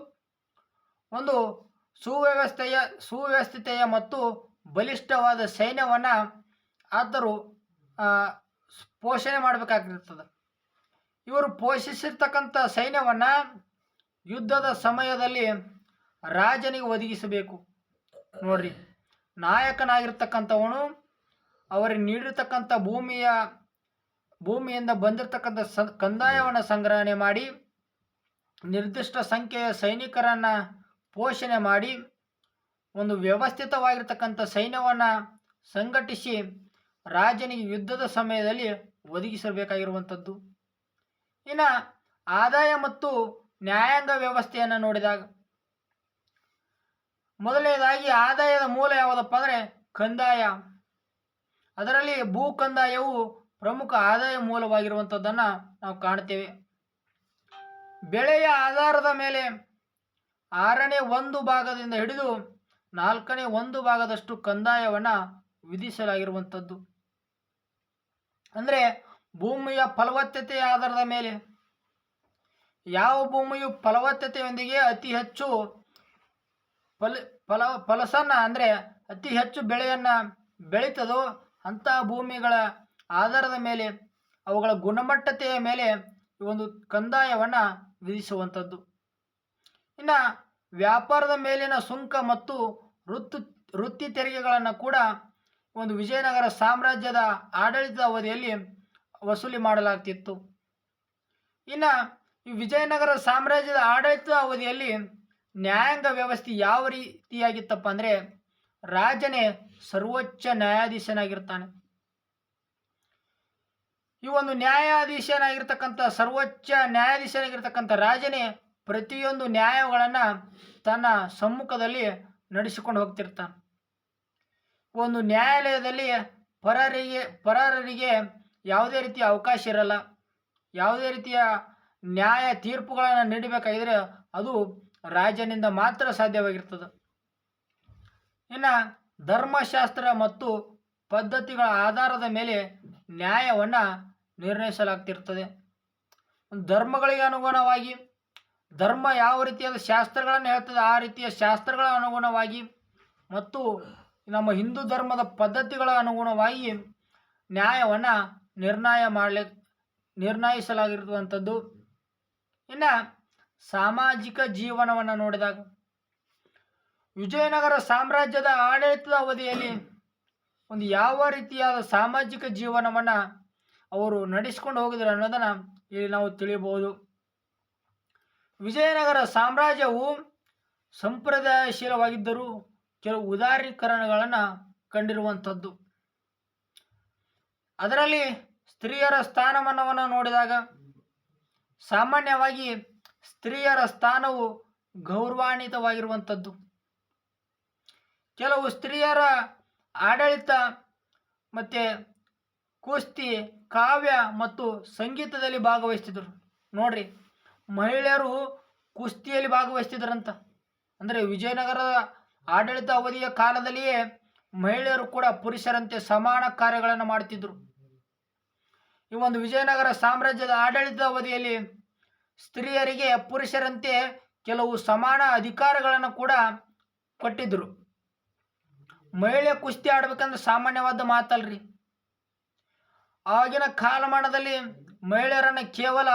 ಒಂದು ಸುವ್ಯವಸ್ಥಿತೆಯ ಮತ್ತು ಬಲಿಷ್ಠವಾದ ಸೈನ್ಯವನ್ನು ಆತರು ಪೋಷಣೆ ಮಾಡಬೇಕಾಗಿರ್ತದೆ. ಇವರು ಪೋಷಿಸಿರ್ತಕ್ಕಂಥ ಸೈನ್ಯವನ್ನು ಯುದ್ಧದ ಸಮಯದಲ್ಲಿ ರಾಜನಿಗೆ ಒದಗಿಸಬೇಕು. ನೋಡ್ರಿ, ನಾಯಕನಾಗಿರ್ತಕ್ಕಂಥವನು ಅವರಿಗೆ ನೀಡಿರ್ತಕ್ಕಂಥ ಭೂಮಿಯಿಂದ ಬಂದಿರತಕ್ಕಂಥ ಕಂದಾಯವನ್ನು ಸಂಗ್ರಹಣೆ ಮಾಡಿ ನಿರ್ದಿಷ್ಟ ಸಂಖ್ಯೆಯ ಸೈನಿಕರನ್ನು ಪೋಷಣೆ ಮಾಡಿ ಒಂದು ವ್ಯವಸ್ಥಿತವಾಗಿರ್ತಕ್ಕಂಥ ಸೈನ್ಯವನ್ನು ಸಂಘಟಿಸಿ ರಾಜನಿಗೆ ಯುದ್ಧದ ಸಮಯದಲ್ಲಿ ಒದಗಿಸಬೇಕಾಗಿರುವಂಥದ್ದು. ಇನ್ನು ಆದಾಯ ಮತ್ತು ನ್ಯಾಯಾಂಗ ವ್ಯವಸ್ಥೆಯನ್ನು ನೋಡಿದಾಗ ಮೊದಲನೇದಾಗಿ ಆದಾಯದ ಮೂಲ ಯಾವುದಪ್ಪ ಅಂದರೆ ಕಂದಾಯ. ಅದರಲ್ಲಿ ಭೂ ಕಂದಾಯವು ಪ್ರಮುಖ ಆದಾಯ ಮೂಲವಾಗಿರುವಂಥದ್ದನ್ನು ನಾವು ಕಾಣ್ತೇವೆ. ಬೆಳೆಯ ಆಧಾರದ ಮೇಲೆ 1/6 ಹಿಡಿದು 4/1 ಕಂದಾಯವನ್ನು ವಿಧಿಸಲಾಗಿರುವಂಥದ್ದು. ಅಂದರೆ ಭೂಮಿಯ ಫಲವತ್ತತೆಯ ಆಧಾರದ ಮೇಲೆ ಯಾವ ಭೂಮಿಯು ಫಲವತ್ತತೆಯೊಂದಿಗೆ ಅತಿ ಹೆಚ್ಚು ಫಲಸನ್ನು ಅಂದರೆ ಅತಿ ಹೆಚ್ಚು ಬೆಳೆಯನ್ನು ಬೆಳೀತದೋ ಅಂತಹ ಭೂಮಿಗಳ ಆಧಾರದ ಮೇಲೆ ಅವುಗಳ ಗುಣಮಟ್ಟತೆಯ ಮೇಲೆ ಈ ಒಂದು ಕಂದಾಯವನ್ನು ವಿಧಿಸುವಂಥದ್ದು. ಇನ್ನು ವ್ಯಾಪಾರದ ಮೇಲಿನ ಸುಂಕ ಮತ್ತು ವೃತ್ತಿ ತೆರಿಗೆಗಳನ್ನು ಕೂಡ ಒಂದು ವಿಜಯನಗರ ಸಾಮ್ರಾಜ್ಯದ ಆಡಳಿತದ ಅವಧಿಯಲ್ಲಿ ವಸೂಲಿ ಮಾಡಲಾಗ್ತಿತ್ತು. ಇನ್ನು ಈ ವಿಜಯನಗರ ಸಾಮ್ರಾಜ್ಯದ ಆಡಳಿತದ ಅವಧಿಯಲ್ಲಿ ನ್ಯಾಯಾಂಗ ವ್ಯವಸ್ಥೆ ಯಾವ ರೀತಿಯಾಗಿತ್ತಪ್ಪ ಅಂದರೆ ರಾಜನೇ ಸರ್ವೋಚ್ಚ ನ್ಯಾಯಾಧೀಶನಾಗಿರ್ತಾನೆ. ಈ ಒಂದು ಸರ್ವೋಚ್ಚ ನ್ಯಾಯಾಧೀಶನಾಗಿರ್ತಕ್ಕಂಥ ರಾಜನೇ ಪ್ರತಿಯೊಂದು ನ್ಯಾಯಗಳನ್ನು ತನ್ನ ಸಮ್ಮುಖದಲ್ಲಿ ನಡೆಸಿಕೊಂಡು ಹೋಗ್ತಿರ್ತಾನೆ. ಒಂದು ನ್ಯಾಯಾಲಯದಲ್ಲಿ ಪರಾರರಿಗೆ ಯಾವುದೇ ರೀತಿಯ ಅವಕಾಶ ಇರಲ್ಲ. ಯಾವುದೇ ರೀತಿಯ ನ್ಯಾಯ ತೀರ್ಪುಗಳನ್ನು ನೀಡಬೇಕಾಗಿದ್ರೆ ಅದು ರಾಜನಿಂದ ಮಾತ್ರ ಸಾಧ್ಯವಾಗಿರ್ತದೆ. ಇನ್ನು ಧರ್ಮಶಾಸ್ತ್ರ ಮತ್ತು ಪದ್ಧತಿಗಳ ಆಧಾರದ ಮೇಲೆ ನ್ಯಾಯವನ್ನು ನಿರ್ಣಯಿಸಲಾಗ್ತಿರ್ತದೆ. ಧರ್ಮಗಳಿಗೆ ಅನುಗುಣವಾಗಿ ಧರ್ಮ ಯಾವ ರೀತಿಯಾದ ಶಾಸ್ತ್ರಗಳನ್ನು ಹೇಳ್ತದೆ ಆ ರೀತಿಯ ಶಾಸ್ತ್ರಗಳ ಅನುಗುಣವಾಗಿ ಮತ್ತು ನಮ್ಮ ಹಿಂದೂ ಧರ್ಮದ ಪದ್ಧತಿಗಳ ಅನುಗುಣವಾಗಿ ನ್ಯಾಯವನ್ನು ನಿರ್ಣಯಿಸಲಾಗಿರುವಂಥದ್ದು. ಇನ್ನು ಸಾಮಾಜಿಕ ಜೀವನವನ್ನು ನೋಡಿದಾಗ ವಿಜಯನಗರ ಸಾಮ್ರಾಜ್ಯದ ಆಡಳಿತದ ಅವಧಿಯಲ್ಲಿ ಒಂದು ಯಾವ ರೀತಿಯಾದ ಸಾಮಾಜಿಕ ಜೀವನವನ್ನು ಅವರು ನಡೆಸಿಕೊಂಡು ಹೋಗಿದ್ರು ಅನ್ನೋದನ್ನು ಇಲ್ಲಿ ನಾವು ತಿಳಿಯಬಹುದು. ವಿಜಯನಗರ ಸಾಮ್ರಾಜ್ಯವು ಸಂಪ್ರದಾಯಶೀಲವಾಗಿದ್ದರೂ ಕೆಲವು ಉದಾರೀಕರಣಗಳನ್ನು ಕಂಡಿರುವಂಥದ್ದು. ಅದರಲ್ಲಿ ಸ್ತ್ರೀಯರ ಸ್ಥಾನಮಾನವನ್ನು ನೋಡಿದಾಗ ಸಾಮಾನ್ಯವಾಗಿ ಸ್ತ್ರೀಯರ ಸ್ಥಾನವು ಗೌರವಾನ್ವಿತವಾಗಿರುವಂಥದ್ದು. ಕೆಲವು ಸ್ತ್ರೀಯರ ಆಡಳಿತ ಮತ್ತು ಕುಸ್ತಿ, ಕಾವ್ಯ ಮತ್ತು ಸಂಗೀತದಲ್ಲಿ ಭಾಗವಹಿಸ್ತಿದ್ರು. ನೋಡ್ರಿ, ಮಹಿಳೆಯರು ಕುಸ್ತಿಯಲ್ಲಿ ಭಾಗವಹಿಸ್ತಿದ್ರಂತ. ಅಂದರೆ ವಿಜಯನಗರದ ಆಡಳಿತ ಅವಧಿಯ ಕಾಲದಲ್ಲಿಯೇ ಮಹಿಳೆಯರು ಕೂಡ ಪುರುಷರಂತೆ ಸಮಾನ ಕಾರ್ಯಗಳನ್ನು ಮಾಡ್ತಿದ್ರು. ಈ ಒಂದು ವಿಜಯನಗರ ಸಾಮ್ರಾಜ್ಯದ ಆಡಳಿತದ ಅವಧಿಯಲ್ಲಿ ಸ್ತ್ರೀಯರಿಗೆ ಪುರುಷರಂತೆ ಕೆಲವು ಸಮಾನ ಅಧಿಕಾರಗಳನ್ನು ಕೂಡ ಕೊಟ್ಟಿದ್ರು. ಮಹಿಳೆ ಕುಸ್ತಿ ಆಡ್ಬೇಕಂದ್ರೆ ಸಾಮಾನ್ಯವಾದ ಮಾತಲ್ರಿ. ಆಗಿನ ಕಾಲಮಾನದಲ್ಲಿ ಮಹಿಳೆಯರನ್ನು ಕೇವಲ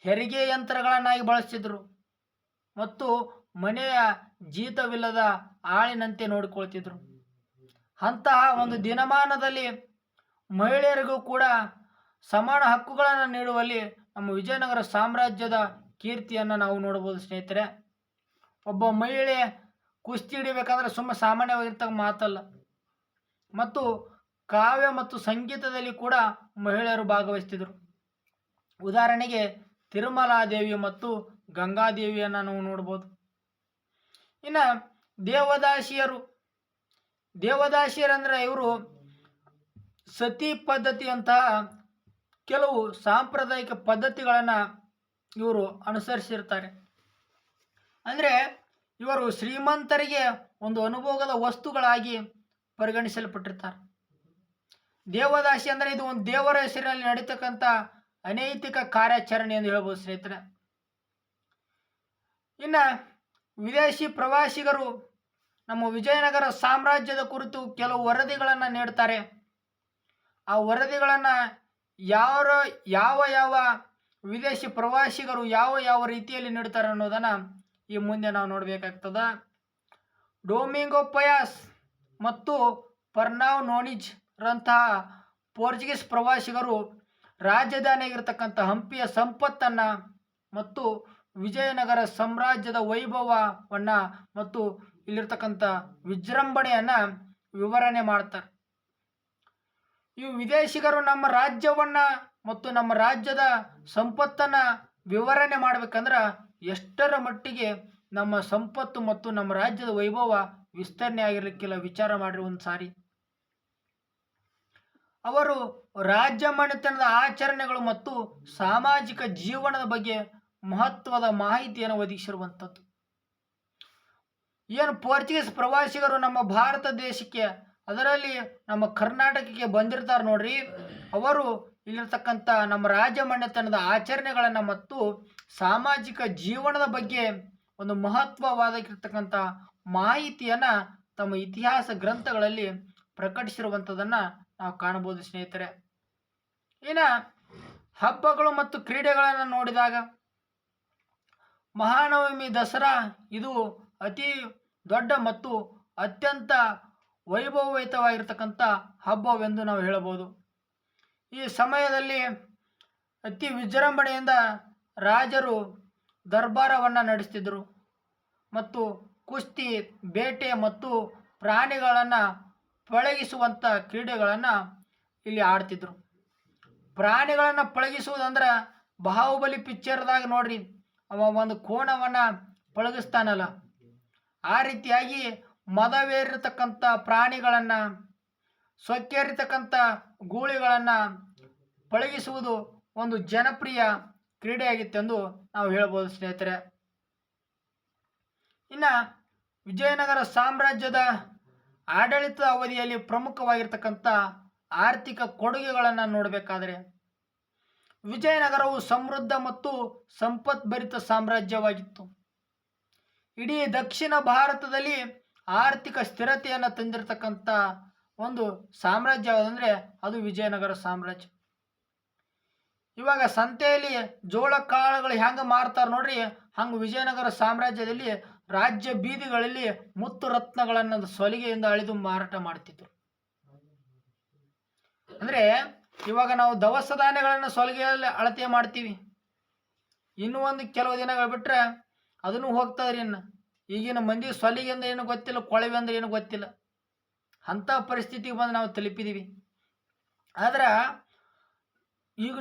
ಹೆರಿಗೆ ಯಂತ್ರಗಳನ್ನಾಗಿ ಬಳಸ್ತಿದ್ರು ಮತ್ತು ಮನೆಯ ಜೀತವಿಲ್ಲದ ಆಳಿನಂತೆ ನೋಡಿಕೊಳ್ತಿದ್ರು. ಅಂತಹ ಒಂದು ದಿನಮಾನದಲ್ಲಿ ಮಹಿಳೆಯರಿಗೂ ಕೂಡ ಸಮಾನ ಹಕ್ಕುಗಳನ್ನು ನೀಡುವಲ್ಲಿ ನಮ್ಮ ವಿಜಯನಗರ ಸಾಮ್ರಾಜ್ಯದ ಕೀರ್ತಿಯನ್ನು ನಾವು ನೋಡಬಹುದು ಸ್ನೇಹಿತರೆ. ಒಬ್ಬ ಮಹಿಳೆ ಕುಸ್ತಿ ಹಿಡಿಬೇಕಂದ್ರೆ ಸುಮ್ಮನೆ ಸಾಮಾನ್ಯವಾಗಿರ್ತಕ್ಕ ಮಾತಲ್ಲ. ಮತ್ತು ಕಾವ್ಯ ಮತ್ತು ಸಂಗೀತದಲ್ಲಿ ಕೂಡ ಮಹಿಳೆಯರು ಭಾಗವಹಿಸ್ತಿದ್ರು. ಉದಾಹರಣೆಗೆ ತಿರುಮಲಾದೇವಿ ಮತ್ತು ಗಂಗಾದೇವಿಯನ್ನು ನಾವು ನೋಡ್ಬೋದು. ಇನ್ನು ದೇವದಾಸಿಯರಂದ್ರೆ ಇವರು ಸತಿ ಪದ್ಧತಿಯಂತಹ ಕೆಲವು ಸಾಂಪ್ರದಾಯಿಕ ಪದ್ಧತಿಗಳನ್ನು ಇವರು ಅನುಸರಿಸಿರ್ತಾರೆ. ಅಂದರೆ ಇವರು ಶ್ರೀಮಂತರಿಗೆ ಒಂದು ಅನುಭೋಗದ ವಸ್ತುಗಳಾಗಿ ಪರಿಗಣಿಸಲ್ಪಟ್ಟಿರ್ತಾರೆ. ದೇವದಾಸಿ ಅಂದರೆ ಇದು ಒಂದು ದೇವರ ಹೆಸರಿನಲ್ಲಿ ನಡೀತಕ್ಕಂಥ ಅನೈತಿಕ ಕಾರ್ಯಾಚರಣೆ ಎಂದು ಹೇಳ್ಬೋದು ಸ್ನೇಹಿತರೆ. ಇನ್ನು ವಿದೇಶಿ ಪ್ರವಾಸಿಗರು ನಮ್ಮ ವಿಜಯನಗರ ಸಾಮ್ರಾಜ್ಯದ ಕುರಿತು ಕೆಲವು ವರದಿಗಳನ್ನು ನೀಡ್ತಾರೆ. ಆ ವರದಿಗಳನ್ನು ಯಾವ ವಿದೇಶಿ ಪ್ರವಾಸಿಗರು ಯಾವ ರೀತಿಯಲ್ಲಿ ನೀಡ್ತಾರೆ ಅನ್ನೋದನ್ನು ಈ ಮುಂದೆ ನಾವು ನೋಡಬೇಕಾಗ್ತದ. ಡೊಮಿಂಗೋ ಪಯಾಸ್ ಮತ್ತು ಪರ್ನಾವ್ ನೋನಿಜ್ ರಂತಹ ಪೋರ್ಚುಗೀಸ್ ಪ್ರವಾಸಿಗರು ರಾಜಧಾನಿಯಾಗಿರ್ತಕ್ಕಂಥ ಹಂಪಿಯ ಸಂಪತ್ತನ್ನು ಮತ್ತು ವಿಜಯನಗರ ಸಾಮ್ರಾಜ್ಯದ ವೈಭವವನ್ನು ಮತ್ತು ಇಲ್ಲಿರ್ತಕ್ಕಂಥ ವಿಜೃಂಭಣೆಯನ್ನು ವಿವರಣೆ ಮಾಡ್ತಾರೆ. ಈ ವಿದೇಶಿಗರು ನಮ್ಮ ರಾಜ್ಯವನ್ನು ಮತ್ತು ನಮ್ಮ ರಾಜ್ಯದ ಸಂಪತ್ತನ್ನು ವಿವರಣೆ ಮಾಡ್ಬೇಕಂದ್ರೆ ಎಷ್ಟರ ಮಟ್ಟಿಗೆ ನಮ್ಮ ಸಂಪತ್ತು ಮತ್ತು ನಮ್ಮ ರಾಜ್ಯದ ವೈಭವ ವಿಸ್ತರಣೆ ಆಗಿರಲಿಕ್ಕಿಲ್ಲ ವಿಚಾರ ಮಾಡಿರಿ ಒಂದು ಸಾರಿ. ಅವರು ರಾಜ್ಯ ಮನೆತನದ ಆಚರಣೆಗಳು ಮತ್ತು ಸಾಮಾಜಿಕ ಜೀವನದ ಬಗ್ಗೆ ಮಹತ್ವದ ಮಾಹಿತಿಯನ್ನು ಒದಗಿಸಿರುವಂಥದ್ದು. ಏನು ಪೋರ್ಚುಗೀಸ್ ಪ್ರವಾಸಿಗರು ನಮ್ಮ ಭಾರತ ದೇಶಕ್ಕೆ, ಅದರಲ್ಲಿ ನಮ್ಮ ಕರ್ನಾಟಕಕ್ಕೆ ಬಂದಿರ್ತಾರೆ ನೋಡ್ರಿ, ಅವರು ಇಲ್ಲಿರ್ತಕ್ಕಂಥ ನಮ್ಮ ರಾಜ್ಯ ಮನೆತನದ ಆಚರಣೆಗಳನ್ನು ಮತ್ತು ಸಾಮಾಜಿಕ ಜೀವನದ ಬಗ್ಗೆ ಒಂದು ಮಹತ್ವವಾಗಿರ್ತಕ್ಕಂಥ ಮಾಹಿತಿಯನ್ನು ತಮ್ಮ ಇತಿಹಾಸ ಗ್ರಂಥಗಳಲ್ಲಿ ಪ್ರಕಟಿಸಿರುವಂಥದ್ದನ್ನು ನಾವು ಕಾಣಬಹುದು ಸ್ನೇಹಿತರೆ. ಇನ್ನು ಹಬ್ಬಗಳು ಮತ್ತು ಕ್ರೀಡೆಗಳನ್ನು ನೋಡಿದಾಗ ಮಹಾನವಮಿ, ದಸರಾ ಇದು ಅತಿ ದೊಡ್ಡ ಮತ್ತು ಅತ್ಯಂತ ವೈಭವಯುತವಾಗಿರ್ತಕ್ಕಂಥ ಹಬ್ಬವೆಂದು ನಾವು ಹೇಳಬಹುದು. ಈ ಸಮಯದಲ್ಲಿ ಅತಿ ವಿಜೃಂಭಣೆಯಿಂದ ರಾಜರು ದರ್ಬಾರವನ್ನು ನಡೆಸ್ತಿದ್ರು ಮತ್ತು ಕುಸ್ತಿ, ಬೇಟೆ ಮತ್ತು ಪ್ರಾಣಿಗಳನ್ನು ಪಳಗಿಸುವಂಥ ಕ್ರೀಡೆಗಳನ್ನು ಇಲ್ಲಿ ಆಡ್ತಿದ್ರು. ಪ್ರಾಣಿಗಳನ್ನು ಪಳಗಿಸುವುದಂದ್ರೆ ಬಾಹುಬಲಿ ಪಿಕ್ಚರ್ದಾಗ ನೋಡ್ರಿ, ಅವ ಒಂದು ಕೋಣವನ್ನು ಪಳಗಿಸ್ತಾನಲ್ಲ, ಆ ರೀತಿಯಾಗಿ ಮದವೇರಿರ್ತಕ್ಕಂಥ ಪ್ರಾಣಿಗಳನ್ನು, ಸೊಕ್ಕೇರಿರ್ತಕ್ಕಂಥ ಗೂಳಿಗಳನ್ನು ಪಳಗಿಸುವುದು ಒಂದು ಜನಪ್ರಿಯ ಕ್ರೀಡೆಯಾಗಿತ್ತೆಂದು ನಾವು ಹೇಳ್ಬೋದು ಸ್ನೇಹಿತರೆ. ಇನ್ನು ವಿಜಯನಗರ ಸಾಮ್ರಾಜ್ಯದ ಆಡಳಿತ ಅವಧಿಯಲ್ಲಿ ಪ್ರಮುಖವಾಗಿರ್ತಕ್ಕಂಥ ಆರ್ಥಿಕ ಕೊಡುಗೆಗಳನ್ನು ನೋಡಬೇಕಾದರೆ ವಿಜಯನಗರವು ಸಮೃದ್ಧ ಮತ್ತು ಸಂಪತ್ಭರಿತ ಸಾಮ್ರಾಜ್ಯವಾಗಿತ್ತು. ಇಡೀ ದಕ್ಷಿಣ ಭಾರತದಲ್ಲಿ ಆರ್ಥಿಕ ಸ್ಥಿರತೆಯನ್ನು ತಂದಿರತಕ್ಕಂಥ ಒಂದು ಸಾಮ್ರಾಜ್ಯ ಯಾವುದಂದರೆ ಅದು ವಿಜಯನಗರ ಸಾಮ್ರಾಜ್ಯ. ಇವಾಗ ಸಂತೆಯಲ್ಲಿ ಜೋಳ ಕಾಳುಗಳು ಹೆಂಗೆ ಮಾರ್ತಾರೆ ನೋಡ್ರಿ, ಹಂಗೆ ವಿಜಯನಗರ ಸಾಮ್ರಾಜ್ಯದಲ್ಲಿ ರಾಜ್ಯ ಬೀದಿಗಳಲ್ಲಿ ಮುತ್ತು ರತ್ನಗಳನ್ನು ಸೊಲಿಗೆಯಿಂದ ಅಳಿದು ಮಾರಾಟ ಮಾಡ್ತಿದ್ರು. ಅಂದರೆ ಇವಾಗ ನಾವು ದವಸ ಧಾನ್ಯಗಳನ್ನು ಸೊಲಿಗೆಯಲ್ಲಿ ಅಳತೆ ಮಾಡ್ತೀವಿ, ಇನ್ನೂ ಒಂದು ಕೆಲವು ದಿನಗಳು ಬಿಟ್ಟರೆ ಅದನ್ನು ಹೋಗ್ತದ್ರಿ. ಇನ್ನು ಈಗಿನ ಮಂದಿ ಸೊಲಿಗೆ ಅಂದ್ರೆ ಏನು ಗೊತ್ತಿಲ್ಲ, ಕೊಳವೆ ಅಂದ್ರೆ ಏನು ಗೊತ್ತಿಲ್ಲ, ಅಂಥ ಪರಿಸ್ಥಿತಿಗೆ ಬಂದು ನಾವು ತಲುಪಿದ್ದೀವಿ. ಆದ್ರೆ ಈಗ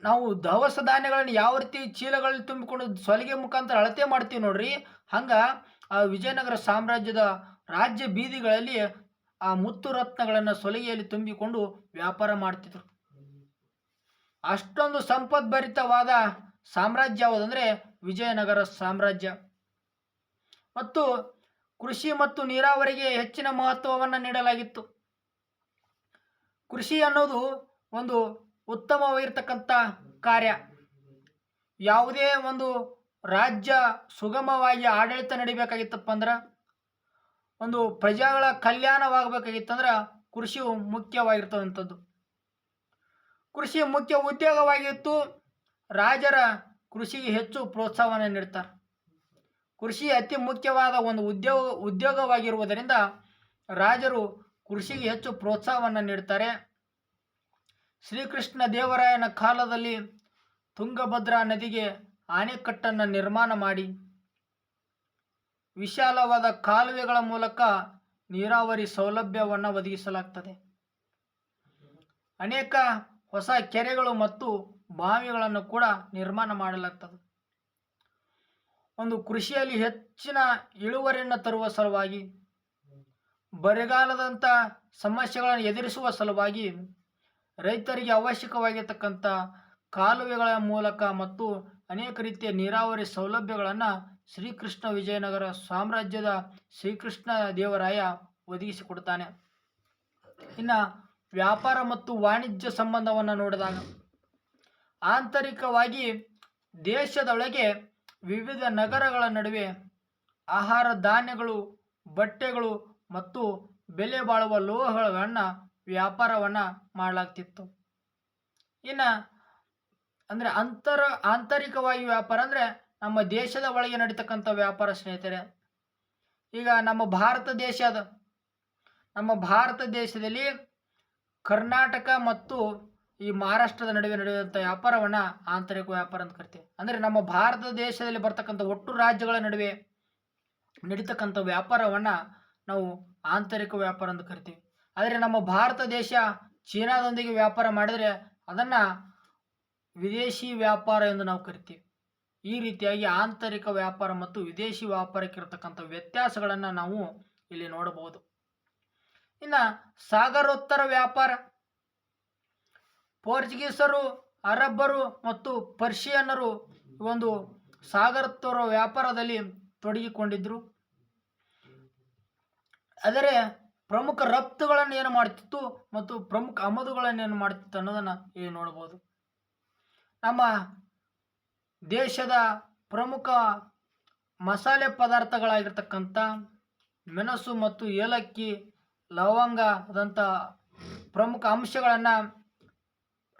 ನಾವು ದವಸ ಧಾನ್ಯಗಳನ್ನು ಯಾವ ರೀತಿ ಚೀಲಗಳಲ್ಲಿ ತುಂಬಿಕೊಂಡು ಸಲಿಗೆ ಮುಖಾಂತರ ಅಳತೆ ಮಾಡ್ತೀವಿ ನೋಡ್ರಿ, ಹಂಗೆ ಆ ವಿಜಯನಗರ ಸಾಮ್ರಾಜ್ಯದ ರಾಜ್ಯ ಬೀದಿಗಳಲ್ಲಿ ಆ ಮುತ್ತು ರತ್ನಗಳನ್ನು ಸೊಲಿಗೆಯಲ್ಲಿ ತುಂಬಿಕೊಂಡು ವ್ಯಾಪಾರ ಮಾಡ್ತಿದ್ರು. ಅಷ್ಟೊಂದು ಸಂಪದ್ಭರಿತವಾದ ಸಾಮ್ರಾಜ್ಯ ಯಾವುದಂದರೆ ವಿಜಯನಗರ ಸಾಮ್ರಾಜ್ಯ. ಮತ್ತು ಕೃಷಿ ಮತ್ತು ನೀರಾವರಿಗೆ ಹೆಚ್ಚಿನ ಮಹತ್ವವನ್ನು ನೀಡಲಾಗಿತ್ತು. ಕೃಷಿ ಅನ್ನೋದು ಒಂದು ಉತ್ತಮವಾಗಿರ್ತಕ್ಕಂಥ ಕಾರ್ಯ. ಯಾವುದೇ ಒಂದು ರಾಜ್ಯ ಸುಗಮವಾಗಿ ಆಡಳಿತ ನಡಿಬೇಕಾಗಿತ್ತಪ್ಪ ಅಂದ್ರೆ, ಒಂದು ಪ್ರಜೆಗಳ ಕಲ್ಯಾಣವಾಗಬೇಕಾಗಿತ್ತಂದ್ರೆ ಕೃಷಿಯು ಮುಖ್ಯವಾಗಿರ್ತದಂಥದ್ದು. ಕೃಷಿ ಮುಖ್ಯ ಉದ್ಯೋಗವಾಗಿತ್ತು. ರಾಜರ ಕೃಷಿಗೆ ಹೆಚ್ಚು ಪ್ರೋತ್ಸಾಹವನ್ನು ನೀಡ್ತಾರೆ. ಕೃಷಿ ಅತಿ ಮುಖ್ಯವಾದ ಒಂದು ಉದ್ಯೋಗವಾಗಿರುವುದರಿಂದ ರಾಜರು ಕೃಷಿಗೆ ಹೆಚ್ಚು ಪ್ರೋತ್ಸಾಹವನ್ನು ನೀಡ್ತಾರೆ. ಶ್ರೀಕೃಷ್ಣ ದೇವರಾಯನ ಕಾಲದಲ್ಲಿ ತುಂಗಭದ್ರಾ ನದಿಗೆ ಅಣೆಕಟ್ಟನ್ನು ನಿರ್ಮಾಣ ಮಾಡಿ ವಿಶಾಲವಾದ ಕಾಲುವೆಗಳ ಮೂಲಕ ನೀರಾವರಿ ಸೌಲಭ್ಯವನ್ನು ಒದಗಿಸಲಾಗ್ತದೆ. ಅನೇಕ ಹೊಸ ಕೆರೆಗಳು ಮತ್ತು ಬಾವಿಗಳನ್ನು ಕೂಡ ನಿರ್ಮಾಣ ಮಾಡಲಾಗ್ತದೆ. ಒಂದು ಕೃಷಿಯಲ್ಲಿ ಹೆಚ್ಚಿನ ಇಳುವರಿಯನ್ನು ತರುವ ಸಲುವಾಗಿ, ಬರಗಾಲದಂಥ ಸಮಸ್ಯೆಗಳನ್ನು ಎದುರಿಸುವ ಸಲುವಾಗಿ ರೈತರಿಗೆ ಅವಶ್ಯಕವಾಗಿರ್ತಕ್ಕಂಥ ಕಾಲುವೆಗಳ ಮೂಲಕ ಮತ್ತು ಅನೇಕ ರೀತಿಯ ನೀರಾವರಿ ಸೌಲಭ್ಯಗಳನ್ನು ಶ್ರೀಕೃಷ್ಣ ವಿಜಯನಗರ ಸಾಮ್ರಾಜ್ಯದ ಶ್ರೀಕೃಷ್ಣ ದೇವರಾಯ ಒದಗಿಸಿಕೊಡ್ತಾನೆ. ಇನ್ನು ವ್ಯಾಪಾರ ಮತ್ತು ವಾಣಿಜ್ಯ ಸಂಬಂಧವನ್ನು ನೋಡಿದಾಗ, ಆಂತರಿಕವಾಗಿ ದೇಶದೊಳಗೆ ವಿವಿಧ ನಗರಗಳ ನಡುವೆ ಆಹಾರ ಧಾನ್ಯಗಳು, ಬಟ್ಟೆಗಳು ಮತ್ತು ಬೆಲೆ ಬಾಳುವ ಲೋಹಗಳನ್ನು ವ್ಯಾಪಾರವನ್ನು ಮಾಡಲಾಗ್ತಿತ್ತು. ಇನ್ನು ಅಂದರೆ ಆಂತರಿಕವಾಗಿ ವ್ಯಾಪಾರ ಅಂದರೆ ನಮ್ಮ ದೇಶದ ಒಳಗೆ ನಡೀತಕ್ಕಂಥ ವ್ಯಾಪಾರ ಸ್ನೇಹಿತರೆ. ಈಗ ನಮ್ಮ ಭಾರತ ದೇಶದಲ್ಲಿ ಕರ್ನಾಟಕ ಮತ್ತು ಈ ಮಹಾರಾಷ್ಟ್ರದ ನಡುವೆ ನಡೆಯುವಂಥ ವ್ಯಾಪಾರವನ್ನು ಆಂತರಿಕ ವ್ಯಾಪಾರ ಅಂತ ಕರಿತೀವಿ. ಅಂದರೆ ನಮ್ಮ ಭಾರತ ದೇಶದಲ್ಲಿ ಬರ್ತಕ್ಕಂಥ ಒಟ್ಟು ರಾಜ್ಯಗಳ ನಡುವೆ ನಡೀತಕ್ಕಂಥ ವ್ಯಾಪಾರವನ್ನು ನಾವು ಆಂತರಿಕ ವ್ಯಾಪಾರ ಅಂತ ಕರಿತೀವಿ. ಆದರೆ ನಮ್ಮ ಭಾರತ ದೇಶ ಚೀನಾದೊಂದಿಗೆ ವ್ಯಾಪಾರ ಮಾಡಿದರೆ ಅದನ್ನು ವಿದೇಶಿ ವ್ಯಾಪಾರ ಎಂದು ನಾವು ಕರಿತೀವಿ. ಈ ರೀತಿಯಾಗಿ ಆಂತರಿಕ ವ್ಯಾಪಾರ ಮತ್ತು ವಿದೇಶಿ ವ್ಯಾಪಾರಕ್ಕಿರತಕ್ಕಂಥ ವ್ಯತ್ಯಾಸಗಳನ್ನು ನಾವು ಇಲ್ಲಿ ನೋಡಬಹುದು. ಇನ್ನು ಸಾಗರೋತ್ತರ ವ್ಯಾಪಾರ, ಪೋರ್ಚುಗೀಸರು, ಅರಬ್ಬರು ಮತ್ತು ಪರ್ಷಿಯನ್ನರು ಒಂದು ಸಾಗರೋತ್ತರ ವ್ಯಾಪಾರದಲ್ಲಿ ತೊಡಗಿಕೊಂಡಿದ್ದರು. ಆದರೆ ಪ್ರಮುಖ ರಫ್ತುಗಳನ್ನು ಏನು ಮಾಡ್ತಿತ್ತು ಮತ್ತು ಪ್ರಮುಖ ಆಮದುಗಳನ್ನು ಏನು ಮಾಡ್ತಿತ್ತು ಅನ್ನೋದನ್ನು ಇಲ್ಲಿ ನೋಡಬಹುದು. ನಮ್ಮ ದೇಶದ ಪ್ರಮುಖ ಮಸಾಲೆ ಪದಾರ್ಥಗಳಾಗಿರ್ತಕ್ಕಂಥ ಮೆಣಸು ಮತ್ತು ಏಲಕ್ಕಿ, ಲವಂಗದಂಥ ಪ್ರಮುಖ ಅಂಶಗಳನ್ನು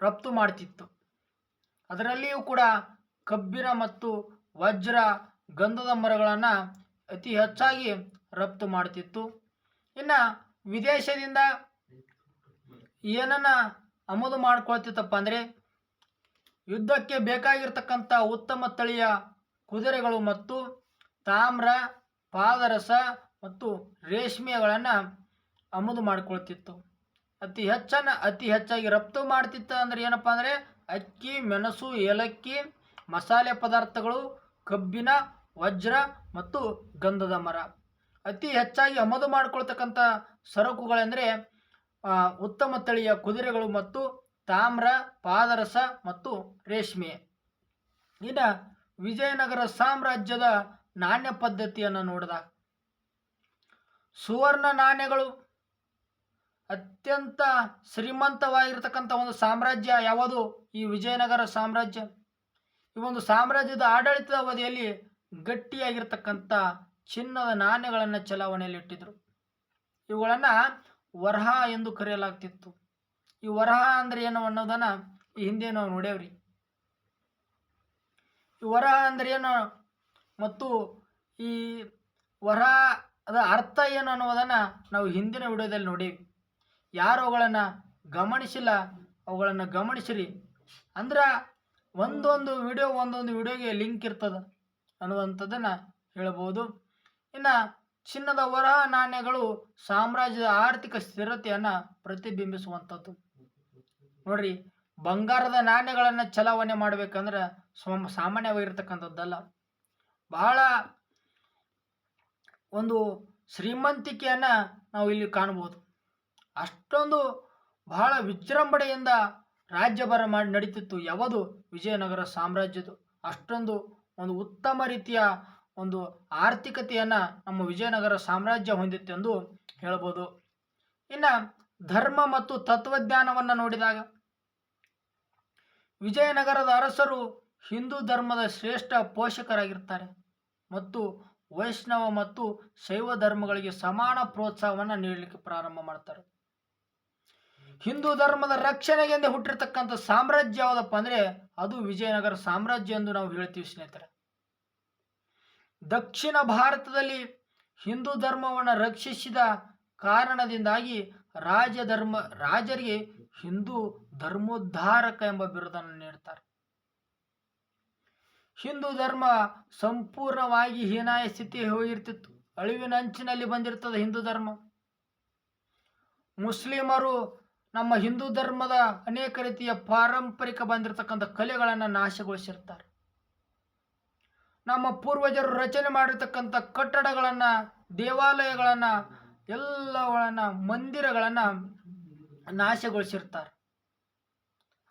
ರಫ್ತು ಮಾಡ್ತಿತ್ತು. ಅದರಲ್ಲಿಯೂ ಕೂಡ ಕಬ್ಬಿಣ ಮತ್ತು ವಜ್ರ, ಗಂಧದ ಮರಗಳನ್ನು ಅತಿ ಹೆಚ್ಚಾಗಿ ರಫ್ತು ಮಾಡ್ತಿತ್ತು. ಇನ್ನು ವಿದೇಶದಿಂದ ಏನನ್ನ ಆಮದು ಮಾಡ್ಕೊಳ್ತಿತ್ತಪ್ಪ ಅಂದರೆ, ಯುದ್ಧಕ್ಕೆ ಬೇಕಾಗಿರ್ತಕ್ಕಂಥ ಉತ್ತಮ ತಳಿಯ ಕುದುರೆಗಳು ಮತ್ತು ತಾಮ್ರ, ಪಾದರಸ ಮತ್ತು ರೇಷ್ಮೆಗಳನ್ನು ಆಮದು ಮಾಡಿಕೊಳ್ತಿತ್ತು. ಅತಿ ಹೆಚ್ಚಾಗಿ ರಫ್ತು ಮಾಡ್ತಿತ್ತು. ಅಂದರೆ ಏನಪ್ಪ ಅಂದರೆ ಅಕ್ಕಿ, ಮೆಣಸು, ಏಲಕ್ಕಿ, ಮಸಾಲೆ ಪದಾರ್ಥಗಳು, ಕಬ್ಬಿಣ, ವಜ್ರ ಮತ್ತು ಗಂಧದ ಮರ. ಅತಿ ಹೆಚ್ಚಾಗಿ ಆಮದು ಮಾಡ್ಕೊಳ್ತಕ್ಕಂಥ ಸರಕುಗಳೆಂದರೆ ಉತ್ತಮ ತಳಿಯ ಕುದುರೆಗಳು ಮತ್ತು ತಾಮ್ರ, ಪಾದರಸ ಮತ್ತು ರೇಷ್ಮೆ. ಇನ್ನು ವಿಜಯನಗರ ಸಾಮ್ರಾಜ್ಯದ ನಾಣ್ಯ ಪದ್ಧತಿಯನ್ನು ನೋಡಿದಾಗ, ಸುವರ್ಣ ನಾಣ್ಯಗಳು ಅತ್ಯಂತ ಶ್ರೀಮಂತವಾಗಿರ್ತಕ್ಕಂಥ ಒಂದು ಸಾಮ್ರಾಜ್ಯ ಯಾವುದು? ಈ ವಿಜಯನಗರ ಸಾಮ್ರಾಜ್ಯ. ಈ ಒಂದು ಸಾಮ್ರಾಜ್ಯದ ಆಡಳಿತದ ಅವಧಿಯಲ್ಲಿ ಗಟ್ಟಿಯಾಗಿರ್ತಕ್ಕಂಥ ಚಿನ್ನದ ನಾಣ್ಯಗಳನ್ನು ಚಲಾವಣೆಯಲ್ಲಿ ಇಟ್ಟಿದ್ರು. ಇವುಗಳನ್ನು ವರಹ ಎಂದು ಕರೆಯಲಾಗ್ತಿತ್ತು. ಈ ವರಹ ಅಂದರೆ ಏನು ಅನ್ನೋದನ್ನು ಈ ಹಿಂದೆ ನಾವು ನೋಡೇವ್ರಿ. ಈ ವರಹ ಅಂದರೆ ಏನು ಮತ್ತು ಈ ವರಹದ ಅರ್ಥ ಏನು ಅನ್ನೋದನ್ನು ನಾವು ಹಿಂದಿನ ವಿಡಿಯೋದಲ್ಲಿ ನೋಡೀವಿ. ಯಾರು ಅವುಗಳನ್ನು ಗಮನಿಸಿಲ್ಲ ಅವುಗಳನ್ನು ಗಮನಿಸಿರಿ. ಅಂದ್ರೆ ಒಂದೊಂದು ವಿಡಿಯೋಗೆ ಲಿಂಕ್ ಇರ್ತದೆ ಅನ್ನುವಂಥದ್ದನ್ನು ಹೇಳಬಹುದು. ಇನ್ನು ಚಿನ್ನದ ವರಹ ನಾಣ್ಯಗಳು ಸಾಮ್ರಾಜ್ಯದ ಆರ್ಥಿಕ ಸ್ಥಿರತೆಯನ್ನು ಪ್ರತಿಬಿಂಬಿಸುವಂಥದ್ದು. ನೋಡ್ರಿ, ಬಂಗಾರದ ನಾಣ್ಯಗಳನ್ನು ಚಲಾವಣೆ ಮಾಡಬೇಕಂದ್ರೆ ಸಾಮಾನ್ಯವಾಗಿರ್ತಕ್ಕಂಥದ್ದಲ್ಲ. ಬಹಳ ಒಂದು ಶ್ರೀಮಂತಿಕೆಯನ್ನು ನಾವು ಇಲ್ಲಿ ಕಾಣಬಹುದು. ಅಷ್ಟೊಂದು ಬಹಳ ವಿಜೃಂಭಣೆಯಿಂದ ರಾಜ್ಯಭಾರ ಮಾಡಿ ನಡೀತಿತ್ತು ಯಾವುದು ವಿಜಯನಗರ ಸಾಮ್ರಾಜ್ಯದ. ಅಷ್ಟೊಂದು ಒಂದು ಉತ್ತಮ ರೀತಿಯ ಒಂದು ಆರ್ಥಿಕತೆಯನ್ನು ನಮ್ಮ ವಿಜಯನಗರ ಸಾಮ್ರಾಜ್ಯ ಹೊಂದಿತ್ತೆಂದು ಹೇಳ್ಬೋದು. ಇನ್ನು ಧರ್ಮ ಮತ್ತು ತತ್ವಜ್ಞಾನವನ್ನು ನೋಡಿದಾಗ ವಿಜಯನಗರದ ಅರಸರು ಹಿಂದೂ ಧರ್ಮದ ಶ್ರೇಷ್ಠ ಪೋಷಕರಾಗಿರ್ತಾರೆ ಮತ್ತು ವೈಷ್ಣವ ಮತ್ತು ಶೈವ ಧರ್ಮಗಳಿಗೆ ಸಮಾನ ಪ್ರೋತ್ಸಾಹವನ್ನು ನೀಡಲಿಕ್ಕೆ ಪ್ರಾರಂಭ ಮಾಡ್ತಾರೆ. ಹಿಂದೂ ಧರ್ಮದ ರಕ್ಷಣೆಗೆಂದೇ ಹುಟ್ಟಿರ್ತಕ್ಕಂಥ ಸಾಮ್ರಾಜ್ಯ ಯಾವುದಪ್ಪ ಅಂದರೆ ಅದು ವಿಜಯನಗರ ಸಾಮ್ರಾಜ್ಯ ಎಂದು ನಾವು ಹೇಳ್ತೀವಿ ಸ್ನೇಹಿತರೆ. ದಕ್ಷಿಣ ಭಾರತದಲ್ಲಿ ಹಿಂದೂ ಧರ್ಮವನ್ನು ರಕ್ಷಿಸಿದ ಕಾರಣದಿಂದಾಗಿ ರಾಜರಿಗೆ ಹಿಂದೂ ಧರ್ಮೋದ್ಧಾರಕ ಎಂಬ ಬಿರುದನ್ನು ನೀಡುತ್ತಾರೆ. ಹಿಂದೂ ಧರ್ಮ ಸಂಪೂರ್ಣವಾಗಿ ಹೀನಾಯ ಸ್ಥಿತಿ ಹೋಗಿರ್ತಿತ್ತು, ಅಳಿವಿನಂಚಿನಲ್ಲಿ ಬಂದಿರ್ತದೆ ಹಿಂದೂ ಧರ್ಮ. ಮುಸ್ಲಿಮರು ನಮ್ಮ ಹಿಂದೂ ಧರ್ಮದ ಅನೇಕ ರೀತಿಯ ಪಾರಂಪರಿಕ ಬಂದಿರತಕ್ಕಂಥ ಕಲೆಗಳನ್ನು ನಾಶಗೊಳಿಸಿರ್ತಾರೆ. ನಮ್ಮ ಪೂರ್ವಜರು ರಚನೆ ಮಾಡಿರ್ತಕ್ಕಂಥ ಕಟ್ಟಡಗಳನ್ನು, ದೇವಾಲಯಗಳನ್ನು, ಎಲ್ಲಗಳನ್ನು, ಮಂದಿರಗಳನ್ನು ನಾಶಗೊಳಿಸಿರ್ತಾರೆ.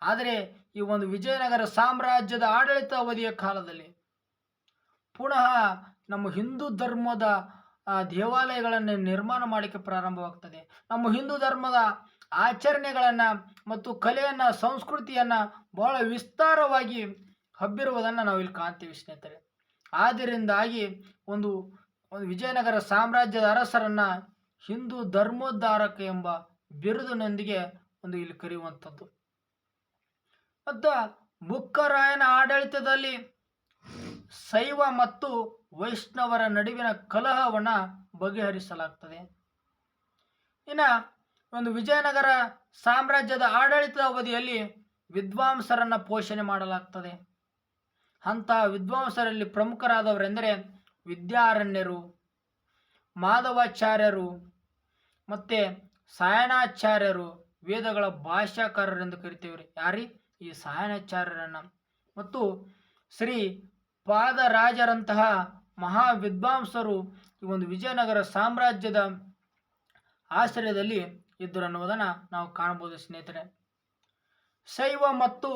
ಆದರೆ ಈ ಒಂದು ವಿಜಯನಗರ ಸಾಮ್ರಾಜ್ಯದ ಆಡಳಿತ ಅವಧಿಯ ಕಾಲದಲ್ಲಿ ಪುನಃ ನಮ್ಮ ಹಿಂದೂ ಧರ್ಮದ ದೇವಾಲಯಗಳನ್ನು ನಿರ್ಮಾಣ ಮಾಡಲಿಕ್ಕೆ ಪ್ರಾರಂಭವಾಗ್ತದೆ. ನಮ್ಮ ಹಿಂದೂ ಧರ್ಮದ ಆಚರಣೆಗಳನ್ನು ಮತ್ತು ಕಲೆಯನ್ನು, ಸಂಸ್ಕೃತಿಯನ್ನು ಬಹಳ ವಿಸ್ತಾರವಾಗಿ ಹಬ್ಬಿರುವುದನ್ನು ನಾವು ಇಲ್ಲಿ ಕಾಣ್ತೀವಿ ಸ್ನೇಹಿತರೆ. ಆದ್ದರಿಂದಾಗಿ ಒಂದು ವಿಜಯನಗರ ಸಾಮ್ರಾಜ್ಯದ ಅರಸರನ್ನು ಹಿಂದೂ ಧರ್ಮೋದ್ಧಾರಕ ಎಂಬ ಬಿರುದಿನೊಂದಿಗೆ ಇಲ್ಲಿ ಕರೆಯುವಂಥದ್ದು. ಮತ್ತು ಬುಕ್ಕರಾಯನ ಆಡಳಿತದಲ್ಲಿ ಶೈವ ಮತ್ತು ವೈಷ್ಣವರ ನಡುವಿನ ಕಲಹವನ್ನು ಬಗೆಹರಿಸಲಾಗ್ತದೆ. ಇನ್ನು ವಿಜಯನಗರ ಸಾಮ್ರಾಜ್ಯದ ಆಡಳಿತದ ಅವಧಿಯಲ್ಲಿ ವಿದ್ವಾಂಸರನ್ನು ಪೋಷಣೆ ಮಾಡಲಾಗ್ತದೆ. ಅಂತಹ ವಿದ್ವಾಂಸರಲ್ಲಿ ಪ್ರಮುಖರಾದವರೆಂದರೆ ವಿದ್ಯಾರಣ್ಯರು, ಮಾಧವಾಚಾರ್ಯರು ಮತ್ತು ಸಾಯಣಾಚಾರ್ಯರು, ವೇದಗಳ ಭಾಷ್ಯಕಾರರೆಂದು ಕರಿತೇವೆ. ಯಾರಿ ಈ ಸಾಯಣಾಚಾರ್ಯರನ್ನು. ಮತ್ತು ಶ್ರೀ ಪಾದರಾಜರಂತಹ ಮಹಾ ವಿದ್ವಾಂಸರು ಈ ವಿಜಯನಗರ ಸಾಮ್ರಾಜ್ಯದ ಆಶ್ರಯದಲ್ಲಿ ಇದ್ದರು ಅನ್ನುವುದನ್ನು ನಾವು ಕಾಣಬಹುದು ಸ್ನೇಹಿತರೆ. ಶೈವ ಮತ್ತು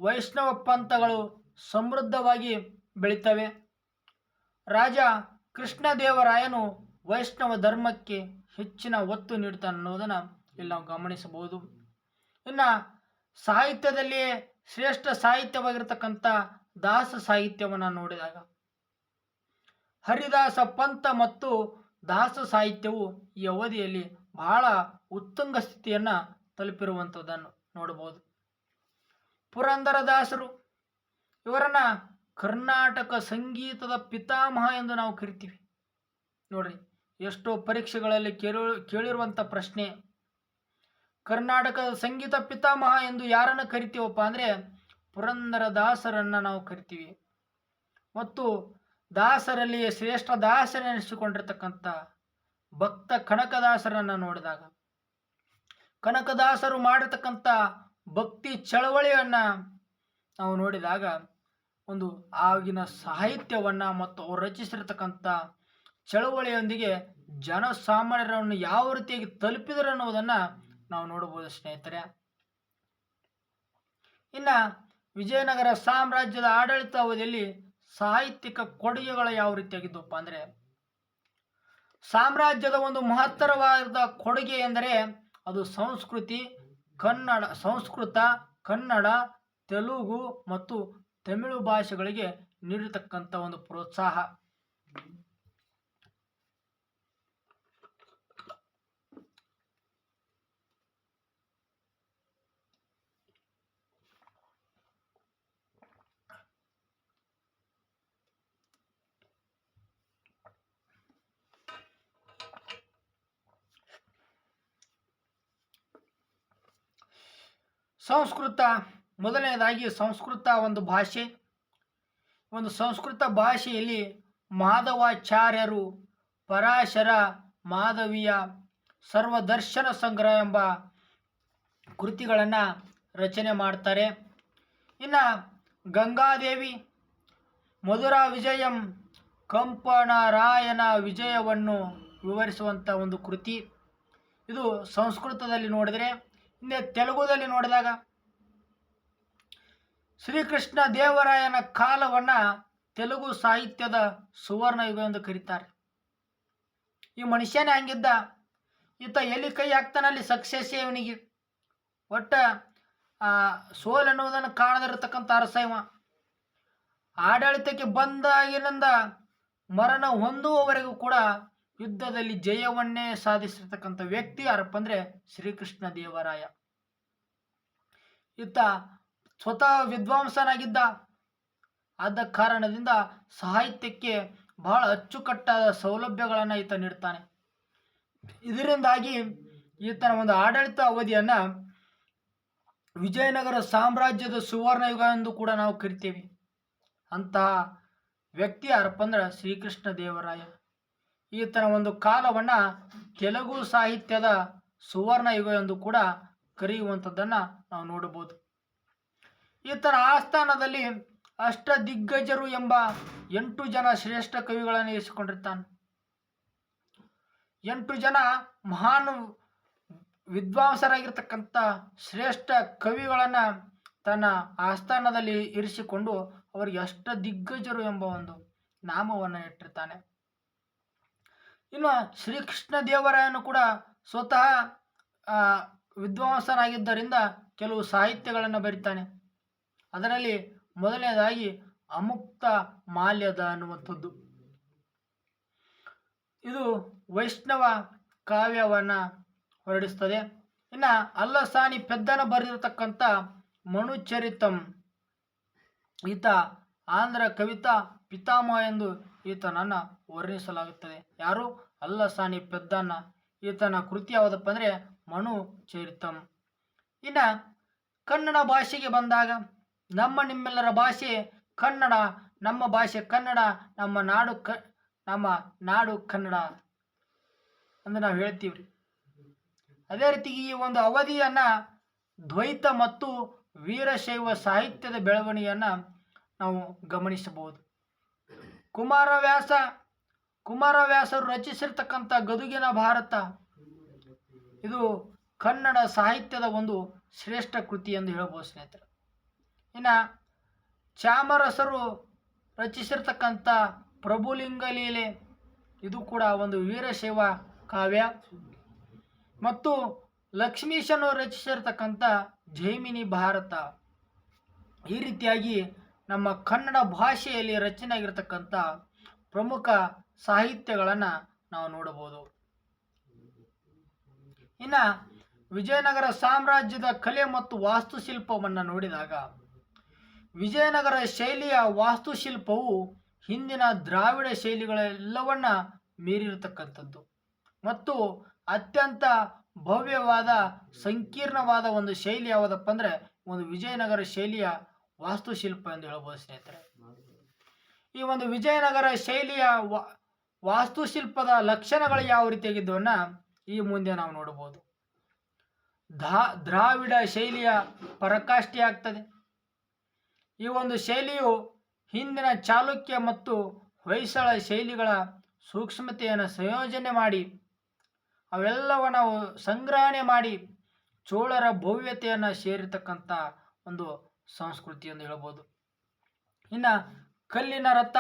ವೈಷ್ಣವ ಪಂಥಗಳು ಸಮೃದ್ಧವಾಗಿ ಬೆಳೀತವೆ. ರಾಜ ಕೃಷ್ಣದೇವರಾಯನು ವೈಷ್ಣವ ಧರ್ಮಕ್ಕೆ ಹೆಚ್ಚಿನ ಒತ್ತು ನೀಡ್ತಾನೆ ಅನ್ನೋದನ್ನು ಇಲ್ಲಿ ನಾವು ಗಮನಿಸಬಹುದು. ಇನ್ನು ಸಾಹಿತ್ಯದಲ್ಲಿಯೇ ಶ್ರೇಷ್ಠ ಸಾಹಿತ್ಯವಾಗಿರ್ತಕ್ಕಂಥ ದಾಸ ಸಾಹಿತ್ಯವನ್ನು ನೋಡಿದಾಗ ಹರಿದಾಸ ಪಂಥ ಮತ್ತು ದಾಸ ಸಾಹಿತ್ಯವು ಈ ಅವಧಿಯಲ್ಲಿ ಬಹಳ ಉತ್ತುಂಗ ಸ್ಥಿತಿಯನ್ನು ತಲುಪಿರುವಂಥದ್ದನ್ನು ನೋಡಬಹುದು. ಪುರಂದರದಾಸರು ಇವರನ್ನು ಕರ್ನಾಟಕ ಸಂಗೀತದ ಪಿತಾಮಹ ಎಂದು ನಾವು ಕರಿತೀವಿ. ನೋಡ್ರಿ, ಎಷ್ಟೋ ಪರೀಕ್ಷೆಗಳಲ್ಲಿ ಕೇಳಿರುವಂಥ ಪ್ರಶ್ನೆ, ಕರ್ನಾಟಕದ ಸಂಗೀತ ಪಿತಾಮಹ ಎಂದು ಯಾರನ್ನು ಕರಿತೀವಪ್ಪ ಅಂದರೆ ಪುರಂದರದಾಸರನ್ನು ನಾವು ಕರಿತೀವಿ. ಮತ್ತು ದಾಸರಲ್ಲಿ ಶ್ರೇಷ್ಠ ದಾಸರೆನಿಸಿಕೊಂಡಿರ್ತಕ್ಕಂಥ ಭಕ್ತ ಕನಕದಾಸರನ್ನು ನೋಡಿದಾಗ ಕನಕದಾಸರು ಮಾಡಿರ್ತಕ್ಕಂಥ ಭಕ್ತಿ ಚಳವಳಿಯನ್ನು ನಾವು ನೋಡಿದಾಗ ಆಗಿನ ಸಾಹಿತ್ಯವನ್ನು ಮತ್ತು ಅವರು ರಚಿಸಿರ್ತಕ್ಕಂಥ ಚಳವಳಿಯೊಂದಿಗೆ ಜನಸಾಮಾನ್ಯರನ್ನು ಯಾವ ರೀತಿಯಾಗಿ ತಲುಪಿದರು ಅನ್ನೋದನ್ನು ನಾವು ನೋಡಬಹುದು ಸ್ನೇಹಿತರೆ. ಇನ್ನು ವಿಜಯನಗರ ಸಾಮ್ರಾಜ್ಯದ ಆಡಳಿತ ಅವಧಿಯಲ್ಲಿ ಸಾಹಿತ್ಯಿಕ ಕೊಡುಗೆಗಳು ಯಾವ ರೀತಿಯಾಗಿದ್ದವಪ್ಪ ಅಂದರೆ ಸಾಮ್ರಾಜ್ಯದ ಮಹತ್ತರವಾದ ಕೊಡುಗೆ ಎಂದರೆ ಅದು ಸಂಸ್ಕೃತ, ಕನ್ನಡ, ತೆಲುಗು ಮತ್ತು ತಮಿಳು ಭಾಷೆಗಳಿಗೆ ನೀಡಿರ್ತಕ್ಕಂಥ ಪ್ರೋತ್ಸಾಹ. ಸಂಸ್ಕೃತ, ಮೊದಲನೇದಾಗಿ ಸಂಸ್ಕೃತ ಭಾಷೆ. ಸಂಸ್ಕೃತ ಭಾಷೆಯಲ್ಲಿ ಮಾಧವಾಚಾರ್ಯರು ಪರಾಶರ, ಮಾಧವೀಯ, ಸರ್ವದರ್ಶನ ಸಂಗ್ರಹ ಎಂಬ ಕೃತಿಗಳನ್ನು ರಚನೆ ಮಾಡ್ತಾರೆ. ಇನ್ನು ಗಂಗಾದೇವಿ ಮಧುರಾ ವಿಜಯಂ ಕಂಪಣರಾಯನ ವಿಜಯವನ್ನು ವಿವರಿಸುವಂಥ ಒಂದು ಕೃತಿ. ಇದು ಸಂಸ್ಕೃತದಲ್ಲಿ ನೋಡಿದರೆ. ಹಿಂದೆ ತೆಲುಗುದಲ್ಲಿ ನೋಡಿದಾಗ ಶ್ರೀಕೃಷ್ಣ ದೇವರಾಯನ ಕಾಲವನ್ನು ತೆಲುಗು ಸಾಹಿತ್ಯದ ಸುವರ್ಣ ಯುಗ ಎಂದು ಕರೀತಾರೆ. ಈ ಮನುಷ್ಯನೇ ಹಂಗಿದ್ದ. ಈತ ಎಲ್ಲಿ ಕೈ ಹಾಕ್ತಾನಲ್ಲಿ ಸಕ್ಸಸ್ ಇವನಿಗೆ. ಒಟ್ಟ ಸೋಲ್ ಎನ್ನುವುದನ್ನು ಕಾಣದಿರತಕ್ಕಂಥ ಅರಸ ಇವ. ಆಡಳಿತಕ್ಕೆ ಬಂದಾಗಿನಿಂದ ಮರಣ ಹೊಂದುವವರೆಗೂ ಕೂಡ ಯುದ್ಧದಲ್ಲಿ ಜಯವನ್ನೇ ಸಾಧಿಸಿರ್ತಕ್ಕಂಥ ವ್ಯಕ್ತಿ ಯಾರಪ್ಪ ಅಂದರೆ ಶ್ರೀಕೃಷ್ಣ ದೇವರಾಯ. ಈತ ಸ್ವತಃ ವಿದ್ವಾಂಸನಾಗಿದ್ದ. ಆದ ಕಾರಣದಿಂದ ಸಾಹಿತ್ಯಕ್ಕೆ ಬಹಳ ಅಚ್ಚುಕಟ್ಟಾದ ಸೌಲಭ್ಯಗಳನ್ನು ಈತ ನೀಡ್ತಾನೆ. ಇದರಿಂದಾಗಿ ಈತನ ಒಂದು ಆಡಳಿತ ಅವಧಿಯನ್ನು ವಿಜಯನಗರ ಸಾಮ್ರಾಜ್ಯದ ಸುವರ್ಣ ಯುಗ ಎಂದು ಕೂಡ ನಾವು ಕರಿತೇವೆ. ಅಂತಹ ವ್ಯಕ್ತಿ ಯಾರಪ್ಪ ಅಂದ್ರೆ ಶ್ರೀಕೃಷ್ಣ ದೇವರಾಯ. ಈತನ ಒಂದು ಕಾಲವನ್ನು ತೆಲುಗು ಸಾಹಿತ್ಯದ ಸುವರ್ಣ ಯುಗ ಎಂದು ಕೂಡ ಕರೆಯುವಂಥದ್ದನ್ನು ನಾವು ನೋಡಬಹುದು. ಈತನ ಆಸ್ಥಾನದಲ್ಲಿ ಅಷ್ಟದಿಗ್ಗಜರು ಎಂಬ 8 ಜನ ಶ್ರೇಷ್ಠ ಕವಿಗಳನ್ನು ಇರಿಸಿಕೊಂಡಿರ್ತಾನೆ. 8 ಜನ ಮಹಾನ್ ವಿದ್ವಾಂಸರಾಗಿರ್ತಕ್ಕಂಥ ಶ್ರೇಷ್ಠ ಕವಿಗಳನ್ನು ತನ್ನ ಆಸ್ಥಾನದಲ್ಲಿ ಇರಿಸಿಕೊಂಡು ಅವರಿಗೆ ಅಷ್ಟದಿಗ್ಗಜರು ಎಂಬ ಒಂದು ನಾಮವನ್ನು ಇಟ್ಟಿರ್ತಾನೆ. ಇನ್ನು ಶ್ರೀಕೃಷ್ಣ ದೇವರಾಯನು ಕೂಡ ಸ್ವತಃ ವಿದ್ವಾಂಸನಾಗಿದ್ದರಿಂದ ಕೆಲವು ಸಾಹಿತ್ಯಗಳನ್ನು ಬರೀತಾನೆ. ಅದರಲ್ಲಿ ಮೊದಲನೇದಾಗಿ ಅಮುಕ್ತ ಮಾಲ್ಯದ ಅನ್ನುವಂಥದ್ದು. ಇದು ವೈಷ್ಣವ ಕಾವ್ಯವನ್ನು ಹೊರಡಿಸ್ತದೆ. ಇನ್ನು ಅಲ್ಲಸಾನಿ ಪೆದ್ದನ ಬರೆದಿರತಕ್ಕಂಥ ಮನುಚರಿತಂ, ಈತ ಆಂಧ್ರ ಕವಿತಾ ಪಿತಾಮಹ ಎಂದು ಈತನನ್ನು ವರ್ಣಿಸಲಾಗುತ್ತದೆ. ಯಾರು? ಅಲ್ಲಸಾನಿ ಪೆದ್ದನ. ಈತನ ಕೃತಿ ಯಾವುದಪ್ಪ ಅಂದರೆ ಮನುಚರಿತಂ. ಇನ್ನು ಕನ್ನಡ ಭಾಷೆಗೆ ಬಂದಾಗ ನಮ್ಮ ನಿಮ್ಮೆಲ್ಲರ ಭಾಷೆ ಕನ್ನಡ, ನಮ್ಮ ಭಾಷೆ ಕನ್ನಡ, ನಮ್ಮ ನಾಡು ಕನ್ನಡ ಎಂದು ನಾವು ಹೇಳ್ತೀವಿ. ಅದೇ ರೀತಿ ಈ ಒಂದು ಅವಧಿಯನ್ನು ದ್ವೈತ ಮತ್ತು ವೀರಶೈವ ಸಾಹಿತ್ಯದ ಬೆಳವಣಿಗೆಯನ್ನು ನಾವು ಗಮನಿಸಬಹುದು. ಕುಮಾರವ್ಯಾಸರು ರಚಿಸಿರ್ತಕ್ಕಂಥ ಗದುಗಿನ ಭಾರತ ಇದು ಕನ್ನಡ ಸಾಹಿತ್ಯದ ಒಂದು ಶ್ರೇಷ್ಠ ಕೃತಿ ಎಂದು ಹೇಳಬಹುದು ಸ್ನೇಹಿತರೆ. ಇನ್ನು ಚಾಮರಸರು ರಚಿಸಿರ್ತಕ್ಕಂಥ ಪ್ರಭುಲಿಂಗ ಲೀಲೆ ಇದು ಕೂಡ ಒಂದು ವೀರಶೈವ ಕಾವ್ಯ. ಮತ್ತು ಲಕ್ಷ್ಮೀಶನು ರಚಿಸಿರ್ತಕ್ಕಂಥ ಜೈಮಿನಿ ಭಾರತ. ಈ ರೀತಿಯಾಗಿ ನಮ್ಮ ಕನ್ನಡ ಭಾಷೆಯಲ್ಲಿ ರಚನೆ ಆಗಿರತಕ್ಕಂಥ ಪ್ರಮುಖ ಸಾಹಿತ್ಯಗಳನ್ನು ನಾವು ನೋಡಬಹುದು. ಇನ್ನು ವಿಜಯನಗರ ಸಾಮ್ರಾಜ್ಯದ ಕಲೆ ಮತ್ತು ವಾಸ್ತುಶಿಲ್ಪವನ್ನು ನೋಡಿದಾಗ ವಿಜಯನಗರ ಶೈಲಿಯ ವಾಸ್ತುಶಿಲ್ಪವು ಹಿಂದಿನ ದ್ರಾವಿಡ ಶೈಲಿಗಳೆಲ್ಲವನ್ನ ಮೀರಿರತಕ್ಕಂಥದ್ದು ಮತ್ತು ಅತ್ಯಂತ ಭವ್ಯವಾದ ಸಂಕೀರ್ಣವಾದ ಒಂದು ಶೈಲಿ ಯಾವುದಪ್ಪ ಅಂದರೆ ಒಂದು ವಿಜಯನಗರ ಶೈಲಿಯ ವಾಸ್ತುಶಿಲ್ಪ ಎಂದು ಹೇಳಬಹುದು ಸ್ನೇಹಿತರೆ. ಈ ಒಂದು ವಿಜಯನಗರ ಶೈಲಿಯ ವಾಸ್ತುಶಿಲ್ಪದ ಲಕ್ಷಣಗಳು ಯಾವ ರೀತಿಯಾಗಿದ್ದವನ್ನ ಈ ಮುಂದೆ ನಾವು ನೋಡಬಹುದು. ದ್ರಾವಿಡ ಶೈಲಿಯ ಪರಾಕಾಷ್ಠೆ ಆಗ್ತದೆ. ಈ ಒಂದು ಶೈಲಿಯು ಹಿಂದಿನ ಚಾಲುಕ್ಯ ಮತ್ತು ಹೊಯ್ಸಳ ಶೈಲಿಗಳ ಸೂಕ್ಷ್ಮತೆಯನ್ನು ಸಂಯೋಜನೆ ಮಾಡಿ ಅವೆಲ್ಲವನ್ನು ಸಂಗ್ರಹಣೆ ಮಾಡಿ ಚೋಳರ ಭವ್ಯತೆಯನ್ನು ಸೇರಿರ್ತಕ್ಕಂಥ ಒಂದು ಸಂಸ್ಕೃತಿ ಎಂದು ಹೇಳ್ಬೋದು. ಇನ್ನು ಕಲ್ಲಿನ ರಥ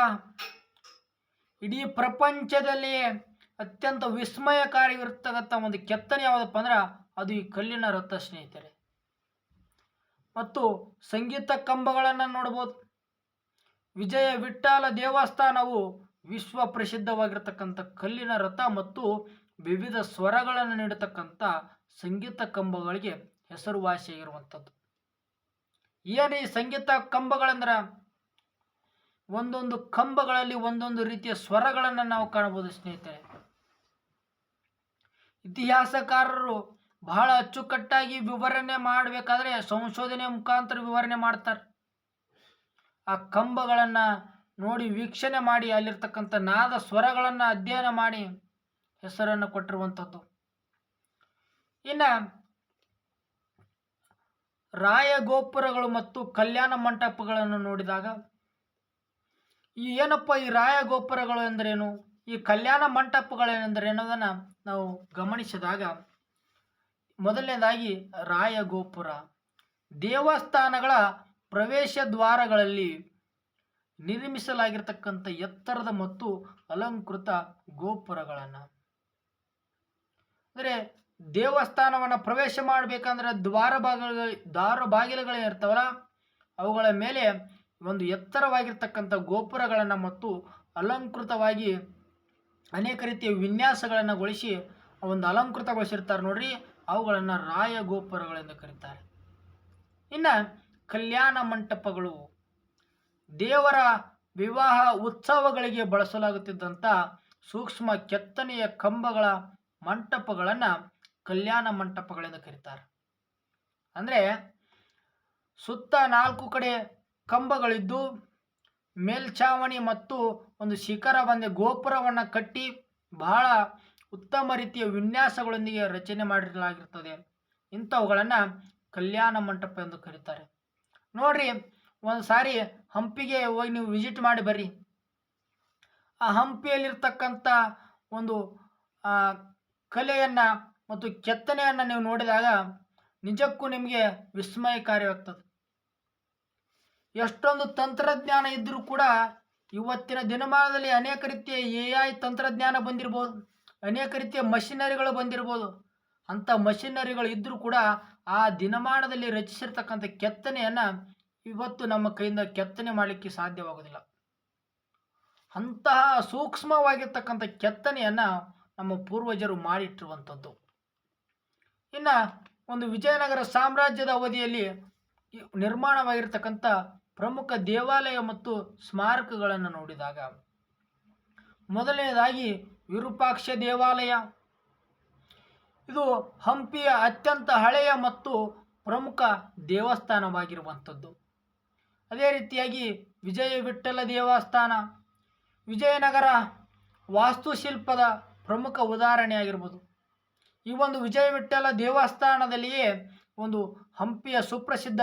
ಇಡೀ ಪ್ರಪಂಚದಲ್ಲಿಯೇ ಅತ್ಯಂತ ವಿಸ್ಮಯಕಾರಿಯಾಗಿರ್ತಕ್ಕಂಥ ಒಂದು ಕೆತ್ತನೆ ಯಾವುದಪ್ಪ ಅಂದ್ರೆ ಅದು ಈ ಕಲ್ಲಿನ ರಥ ಸ್ನೇಹಿತರೆ. ಮತ್ತು ಸಂಗೀತ ಕಂಬಗಳನ್ನು ನೋಡ್ಬೋದು. ವಿಜಯ ವಿಠ್ಠಲ ದೇವಸ್ಥಾನವು ವಿಶ್ವ ಪ್ರಸಿದ್ಧವಾಗಿರ್ತಕ್ಕಂಥ ಕಲ್ಲಿನ ರಥ ಮತ್ತು ವಿವಿಧ ಸ್ವರಗಳನ್ನು ನೀಡತಕ್ಕಂಥ ಸಂಗೀತ ಕಂಬಗಳಿಗೆ ಹೆಸರುವಾಸಿಯಾಗಿರುವಂಥದ್ದು. ಏನು ಈ ಸಂಗೀತ ಕಂಬಗಳಂದ್ರೆ ಒಂದೊಂದು ಕಂಬಗಳಲ್ಲಿ ಒಂದೊಂದು ರೀತಿಯ ಸ್ವರಗಳನ್ನು ನಾವು ಕಾಣಬಹುದು ಸ್ನೇಹಿತರೆ. ಇತಿಹಾಸಕಾರರು ಬಹಳ ಅಚ್ಚುಕಟ್ಟಾಗಿ ವಿವರಣೆ ಮಾಡಬೇಕಾದ್ರೆ ಸಂಶೋಧನೆ ಮುಖಾಂತರ ವಿವರಣೆ ಮಾಡ್ತಾರೆ. ಆ ಕಂಬಗಳನ್ನು ನೋಡಿ ವೀಕ್ಷಣೆ ಮಾಡಿ ಅಲ್ಲಿರ್ತಕ್ಕಂಥ ನಾದ ಸ್ವರಗಳನ್ನು ಅಧ್ಯಯನ ಮಾಡಿ ಹೆಸರನ್ನು ಕೊಟ್ಟಿರುವಂಥದ್ದು. ಇನ್ನು ರಾಯಗೋಪುರಗಳು ಮತ್ತು ಕಲ್ಯಾಣ ಮಂಟಪಗಳನ್ನು ನೋಡಿದಾಗ ಏನಪ್ಪ ಈ ರಾಯಗೋಪುರಗಳು ಎಂದರೇನು, ಈ ಕಲ್ಯಾಣ ಮಂಟಪಗಳೇನೆಂದರೆ ಅನ್ನೋದನ್ನು ನಾವು ಗಮನಿಸಿದಾಗ, ಮೊದಲನೇದಾಗಿ ರಾಯಗೋಪುರ ದೇವಸ್ಥಾನಗಳ ಪ್ರವೇಶ ದ್ವಾರಗಳಲ್ಲಿ ನಿರ್ಮಿಸಲಾಗಿರ್ತಕ್ಕಂಥ ಎತ್ತರದ ಮತ್ತು ಅಲಂಕೃತ ಗೋಪುರಗಳನ್ನು, ಅಂದರೆ ದೇವಸ್ಥಾನವನ್ನು ಪ್ರವೇಶ ಮಾಡಬೇಕಂದ್ರೆ ದ್ವಾರ ಬಾಗಿಲುಗಳು ಇರ್ತಾವಲ್ಲ, ಅವುಗಳ ಮೇಲೆ ಒಂದು ಎತ್ತರವಾಗಿರ್ತಕ್ಕಂಥ ಗೋಪುರಗಳನ್ನು ಮತ್ತು ಅಲಂಕೃತವಾಗಿ ಅನೇಕ ರೀತಿಯ ವಿನ್ಯಾಸಗಳನ್ನು ಗೊಳಿಸಿ ಒಂದು ಅಲಂಕೃತಗೊಳಿಸಿರ್ತಾರೆ ನೋಡ್ರಿ, ಅವುಗಳನ್ನು ರಾಯಗೋಪುರಗಳೆಂದು ಕರೀತಾರೆ. ಇನ್ನು ಕಲ್ಯಾಣ ಮಂಟಪಗಳು ದೇವರ ವಿವಾಹ ಉತ್ಸವಗಳಿಗೆ ಬಳಸಲಾಗುತ್ತಿದ್ದಂಥ ಸೂಕ್ಷ್ಮ ಕೆತ್ತನೆಯ ಕಂಬಗಳ ಮಂಟಪಗಳನ್ನು ಕಲ್ಯಾಣ ಮಂಟಪಗಳೆಂದು ಕರೀತಾರೆ. ಅಂದರೆ ಸುತ್ತ 4 ಕಡೆ ಕಂಬಗಳಿದ್ದು ಮೇಲ್ಛಾವಣಿ ಮತ್ತು ಒಂದು ಶಿಖರ ಬಂದೆ ಗೋಪುರವನ್ನು ಕಟ್ಟಿ ಬಹಳ ಉತ್ತಮ ರೀತಿಯ ವಿನ್ಯಾಸಗಳೊಂದಿಗೆ ರಚನೆ ಮಾಡಿರಲಾಗಿರ್ತದೆ. ಇಂಥವುಗಳನ್ನು ಕಲ್ಯಾಣ ಮಂಟಪ ಎಂದು ಕರೀತಾರೆ. ನೋಡ್ರಿ, ಒಂದು ಸಾರಿ ಹಂಪಿಗೆ ಹೋಗಿ ನೀವು ವಿಸಿಟ್ ಮಾಡಿ ಬರ್ರಿ. ಆ ಹಂಪಿಯಲ್ಲಿರ್ತಕ್ಕಂಥ ಒಂದು ಕಲೆಯನ್ನು ಮತ್ತು ಕೆತ್ತನೆಯನ್ನು ನೀವು ನೋಡಿದಾಗ ನಿಜಕ್ಕೂ ನಿಮಗೆ ವಿಸ್ಮಯಕಾರಿಯಾಗ್ತದೆ. ಎಷ್ಟೊಂದು ತಂತ್ರಜ್ಞಾನ ಇದ್ದರೂ ಕೂಡ ಇವತ್ತಿನ ದಿನಮಾನದಲ್ಲಿ ಅನೇಕ ರೀತಿಯ AI ತಂತ್ರಜ್ಞಾನ ಬಂದಿರ್ಬೋದು, ಅನೇಕ ರೀತಿಯ ಮಷಿನರಿಗಳು ಬಂದಿರ್ಬೋದು. ಅಂಥ ಮಷಿನರಿಗಳು ಇದ್ದರೂ ಕೂಡ ಆ ದಿನಮಾನದಲ್ಲಿ ರಚಿಸಿರ್ತಕ್ಕಂಥ ಕೆತ್ತನೆಯನ್ನು ಇವತ್ತು ನಮ್ಮ ಕೈಯಿಂದ ಕೆತ್ತನೆ ಮಾಡಲಿಕ್ಕೆ ಸಾಧ್ಯವಾಗೋದಿಲ್ಲ. ಅಂತಹ ಸೂಕ್ಷ್ಮವಾಗಿರ್ತಕ್ಕಂಥ ಕೆತ್ತನೆಯನ್ನು ನಮ್ಮ ಪೂರ್ವಜರು ಮಾಡಿಟ್ಟಿರುವಂಥದ್ದು. ಇನ್ನು ಒಂದು ವಿಜಯನಗರ ಸಾಮ್ರಾಜ್ಯದ ಅವಧಿಯಲ್ಲಿ ನಿರ್ಮಾಣವಾಗಿರ್ತಕ್ಕಂಥ ಪ್ರಮುಖ ದೇವಾಲಯ ಮತ್ತು ಸ್ಮಾರಕಗಳನ್ನು ನೋಡಿದಾಗ, ಮೊದಲನೇದಾಗಿ ವಿರೂಪಾಕ್ಷ ದೇವಾಲಯ. ಇದು ಹಂಪಿಯ ಅತ್ಯಂತ ಹಳೆಯ ಮತ್ತು ಪ್ರಮುಖ ದೇವಸ್ಥಾನವಾಗಿರುವಂಥದ್ದು. ಅದೇ ರೀತಿಯಾಗಿ ವಿಜಯ ವಿಠ್ಠಲ ದೇವಸ್ಥಾನ ವಿಜಯನಗರ ವಾಸ್ತುಶಿಲ್ಪದ ಪ್ರಮುಖ ಉದಾಹರಣೆಯಾಗಿರ್ಬೋದು. ಈ ಒಂದು ವಿಜಯ ವಿಠ್ಠಲ ದೇವಸ್ಥಾನದಲ್ಲಿಯೇ ಒಂದು ಹಂಪಿಯ ಸುಪ್ರಸಿದ್ಧ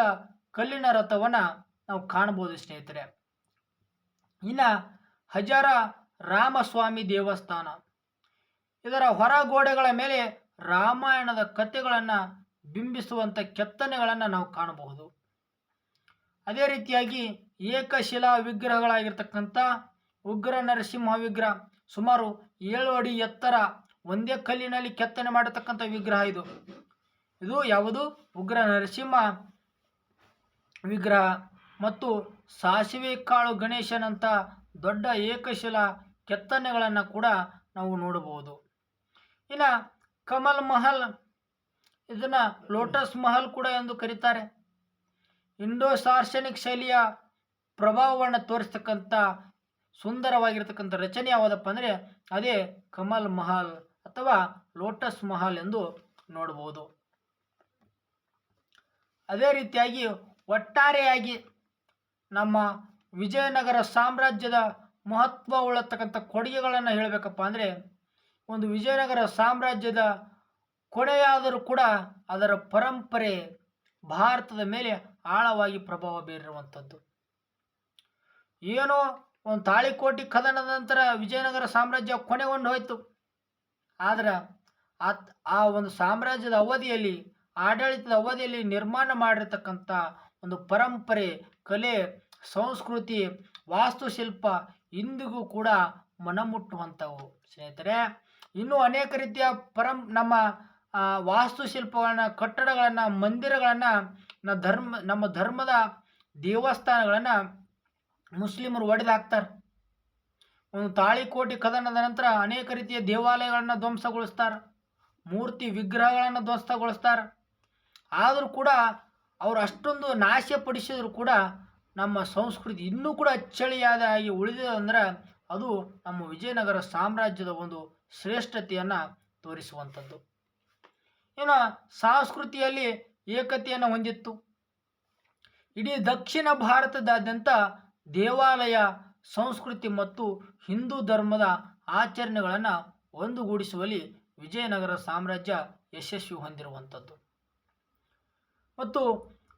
ಕಲ್ಲಿನ ರಥವನ್ನು ನಾವು ಕಾಣಬಹುದು ಸ್ನೇಹಿತರೆ. ಇನ್ನು ಹಜಾರ ರಾಮಸ್ವಾಮಿ ದೇವಸ್ಥಾನ, ಇದರ ಹೊರಗೋಡೆಗಳ ಮೇಲೆ ರಾಮಾಯಣದ ಕಥೆಗಳನ್ನು ಬಿಂಬಿಸುವಂಥ ಕೆತ್ತನೆಗಳನ್ನು ನಾವು ಕಾಣಬಹುದು. ಅದೇ ರೀತಿಯಾಗಿ ಏಕಶಿಲಾ ವಿಗ್ರಹಗಳಾಗಿರ್ತಕ್ಕಂಥ ಉಗ್ರ ನರಸಿಂಹ ವಿಗ್ರಹ, ಸುಮಾರು 7 ಅಡಿ ಎತ್ತರ, ಒಂದೇ ಕಲ್ಲಿನಲ್ಲಿ ಕೆತ್ತನೆ ಮಾಡತಕ್ಕಂಥ ವಿಗ್ರಹ ಇದು ಯಾವುದು ಉಗ್ರ ನರಸಿಂಹ ವಿಗ್ರಹ. ಮತ್ತು ಸಾಸಿವೆ ಕಾಳು ಗಣೇಶನಂಥ ದೊಡ್ಡ ಏಕಶಿಲಾ ಕೆತ್ತನೆಗಳನ್ನು ಕೂಡ ನಾವು ನೋಡಬಹುದು. ಇನ್ನು ಕಮಲ್ ಮಹಲ್, ಇದನ್ನು ಲೋಟಸ್ ಮಹಲ್ ಕೂಡ ಎಂದು ಕರೀತಾರೆ. ಇಂಡೋ ಸಾರ್ಸನಿಕ್ ಶೈಲಿಯ ಪ್ರಭಾವವನ್ನು ತೋರಿಸ್ತಕ್ಕಂಥ ಸುಂದರವಾಗಿರ್ತಕ್ಕಂಥ ರಚನೆ ಯಾವುದಪ್ಪ ಅಂದರೆ ಅದೇ ಕಮಲ್ ಮಹಲ್ ಅಥವಾ ಲೋಟಸ್ ಮಹಲ್ ಎಂದು ನೋಡಬಹುದು. ಅದೇ ರೀತಿಯಾಗಿ ಒಟ್ಟಾರೆಯಾಗಿ ನಮ್ಮ ವಿಜಯನಗರ ಸಾಮ್ರಾಜ್ಯದ ಮಹತ್ವವುಳ್ಳತಕ್ಕಂಥ ಕೊಡುಗೆಗಳನ್ನು ಹೇಳಬೇಕಪ್ಪ ಅಂದರೆ, ಒಂದು ವಿಜಯನಗರ ಸಾಮ್ರಾಜ್ಯದ ಕೊನೆಯಾದರೂ ಕೂಡ ಅದರ ಪರಂಪರೆ ಭಾರತದ ಮೇಲೆ ಆಳವಾಗಿ ಪ್ರಭಾವ ಬೀರಿರುವಂಥದ್ದು. ಏನೋ ಒಂದು ತಾಳಿಕೋಟೆ ಕದನದ ನಂತರ ವಿಜಯನಗರ ಸಾಮ್ರಾಜ್ಯ ಕೊನೆಗೊಂಡು ಹೋಯಿತು. ಆದರೆ ಆ ಒಂದು ಸಾಮ್ರಾಜ್ಯದ ಅವಧಿಯಲ್ಲಿ, ಆಡಳಿತದ ಅವಧಿಯಲ್ಲಿ ನಿರ್ಮಾಣ ಮಾಡಿರ್ತಕ್ಕಂಥ ಒಂದು ಪರಂಪರೆ, ಕಲೆ, ಸಂಸ್ಕೃತಿ, ವಾಸ್ತುಶಿಲ್ಪ ಇಂದಿಗೂ ಕೂಡ ಮನಮುಟ್ಟುವಂಥವು ಸ್ನೇಹಿತರೆ. ಇನ್ನೂ ಅನೇಕ ರೀತಿಯ ನಮ್ಮ ವಾಸ್ತುಶಿಲ್ಪಗಳನ್ನು, ಕಟ್ಟಡಗಳನ್ನು, ಮಂದಿರಗಳನ್ನು, ನಮ್ಮ ಧರ್ಮದ ದೇವಸ್ಥಾನಗಳನ್ನು ಮುಸ್ಲಿಮರು ಒಡೆದು ಹಾಕ್ತಾರೆ. ಒಂದು ತಾಳಿಕೋಟೆ ಕದನದ ನಂತರ ಅನೇಕ ರೀತಿಯ ದೇವಾಲಯಗಳನ್ನು ಧ್ವಂಸಗೊಳಿಸ್ತಾರೆ, ಮೂರ್ತಿ ವಿಗ್ರಹಗಳನ್ನು ಧ್ವಂಸಗೊಳಿಸ್ತಾರೆ. ಆದರೂ ಕೂಡ ಅವರು ಅಷ್ಟೊಂದು ನಾಶಪಡಿಸಿದ್ರು ಕೂಡ ನಮ್ಮ ಸಂಸ್ಕೃತಿ ಇನ್ನೂ ಕೂಡ ಅಚ್ಚಳಿಯಾದ ಆಗಿ ಉಳಿದಿದೆ. ಅದು ನಮ್ಮ ವಿಜಯನಗರ ಸಾಮ್ರಾಜ್ಯದ ಒಂದು ಶ್ರೇಷ್ಠತೆಯನ್ನು ತೋರಿಸುವಂಥದ್ದು. ಇನ್ನು ಸಂಸ್ಕೃತಿಯಲ್ಲಿ ಏಕತೆಯನ್ನು ಹೊಂದಿತ್ತು. ಇಡೀ ದಕ್ಷಿಣ ಭಾರತದಾದ್ಯಂತ ದೇವಾಲಯ ಸಂಸ್ಕೃತಿ ಮತ್ತು ಹಿಂದೂ ಧರ್ಮದ ಆಚರಣೆಗಳನ್ನು ಒಂದುಗೂಡಿಸುವಲ್ಲಿ ವಿಜಯನಗರ ಸಾಮ್ರಾಜ್ಯ ಯಶಸ್ವಿ ಹೊಂದಿರುವಂಥದ್ದು. ಮತ್ತು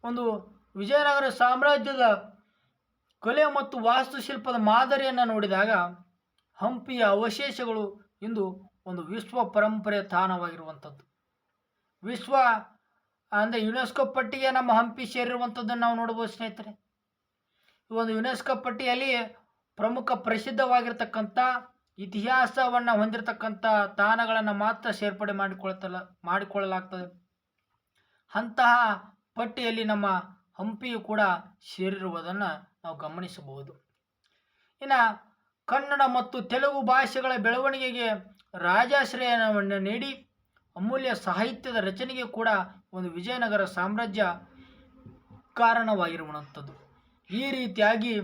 ಒಂದು ವಿಜಯನಗರ ಸಾಮ್ರಾಜ್ಯದ ಕಲೆ ಮತ್ತು ವಾಸ್ತುಶಿಲ್ಪದ ಮಾದರಿಯನ್ನು ನೋಡಿದಾಗ ಹಂಪಿಯ ಅವಶೇಷಗಳು ಇಂದು ಒಂದು ವಿಶ್ವ ಪರಂಪರೆ ತಾಣವಾಗಿರುವಂಥದ್ದು. ವಿಶ್ವ ಅಂದರೆ ಯುನೆಸ್ಕೋ ಪಟ್ಟಿಗೆ ನಮ್ಮ ಹಂಪಿ ಸೇರಿರುವಂಥದ್ದನ್ನು ನಾವು ನೋಡ್ಬೋದು ಸ್ನೇಹಿತರೆ. ಈ ಒಂದು ಯುನೆಸ್ಕೋ ಪಟ್ಟಿಯಲ್ಲಿ ಪ್ರಮುಖ ಪ್ರಸಿದ್ಧವಾಗಿರ್ತಕ್ಕಂಥ ಇತಿಹಾಸವನ್ನು ಹೊಂದಿರತಕ್ಕಂಥ ತಾಣಗಳನ್ನು ಮಾತ್ರ ಸೇರ್ಪಡೆ ಮಾಡಿಕೊಳ್ಳಲಾಗ್ತದೆ. ಅಂತಹ ಪಟ್ಟಿಯಲ್ಲಿ ನಮ್ಮ ಹಂಪಿಯು ಕೂಡ ಸೇರಿರುವುದನ್ನು ನಾವು ಗಮನಿಸಬಹುದು. ಇನ್ನು ಕನ್ನಡ ಮತ್ತು ತೆಲುಗು ಭಾಷೆಗಳ ಬೆಳವಣಿಗೆಗೆ ರಾಜಾಶ್ರಯವನ್ನು ನೀಡಿ ಅಮೂಲ್ಯ ಸಾಹಿತ್ಯದ ರಚನೆಗೆ ಕೂಡ ಒಂದು ವಿಜಯನಗರ ಸಾಮ್ರಾಜ್ಯ ಕಾರಣವಾಗಿರುವಂಥದ್ದು. ಈ ರೀತಿಯಾಗಿ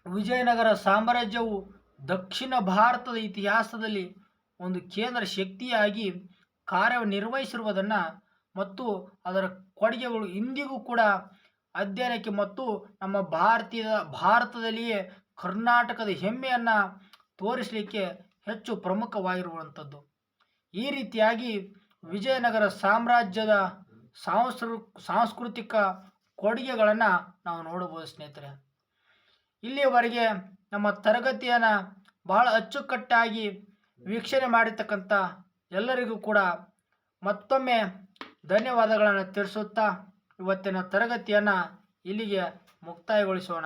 ವಿಜಯನಗರ ಸಾಮ್ರಾಜ್ಯವು ದಕ್ಷಿಣ ಭಾರತದ ಇತಿಹಾಸದಲ್ಲಿ ಒಂದು ಕೇಂದ್ರ ಶಕ್ತಿಯಾಗಿ ಕಾರ್ಯನಿರ್ವಹಿಸಿರುವುದನ್ನು ಮತ್ತು ಅದರ ಕೊಡುಗೆಗಳು ಇಂದಿಗೂ ಕೂಡ ಅಧ್ಯಯನಕ್ಕೆ ಮತ್ತು ನಮ್ಮ ಭಾರತದಲ್ಲಿಯೇ ಕರ್ನಾಟಕದ ಹೆಮ್ಮೆಯನ್ನು ತೋರಿಸಲಿಕ್ಕೆ ಹೆಚ್ಚು ಪ್ರಮುಖವಾಗಿರುವಂಥದ್ದು. ಈ ರೀತಿಯಾಗಿ ವಿಜಯನಗರ ಸಾಮ್ರಾಜ್ಯದ ಸಾಂಸ್ಕೃತಿಕ ಕೊಡುಗೆಗಳನ್ನು ನಾವು ನೋಡಬಹುದು ಸ್ನೇಹಿತರೆ. ಇಲ್ಲಿಯವರೆಗೆ ನಮ್ಮ ತರಗತಿಯನ್ನು ಬಹಳ ಅಚ್ಚುಕಟ್ಟಾಗಿ ವೀಕ್ಷಣೆ ಮಾಡಿರ್ತಕ್ಕಂಥ ಎಲ್ಲರಿಗೂ ಕೂಡ ಮತ್ತೊಮ್ಮೆ ಧನ್ಯವಾದಗಳನ್ನು ತಿಳಿಸುತ್ತಾ ಇವತ್ತಿನ ತರಗತಿಯನ್ನು ಇಲ್ಲಿಗೆ ಮುಕ್ತಾಯಗೊಳಿಸೋಣ.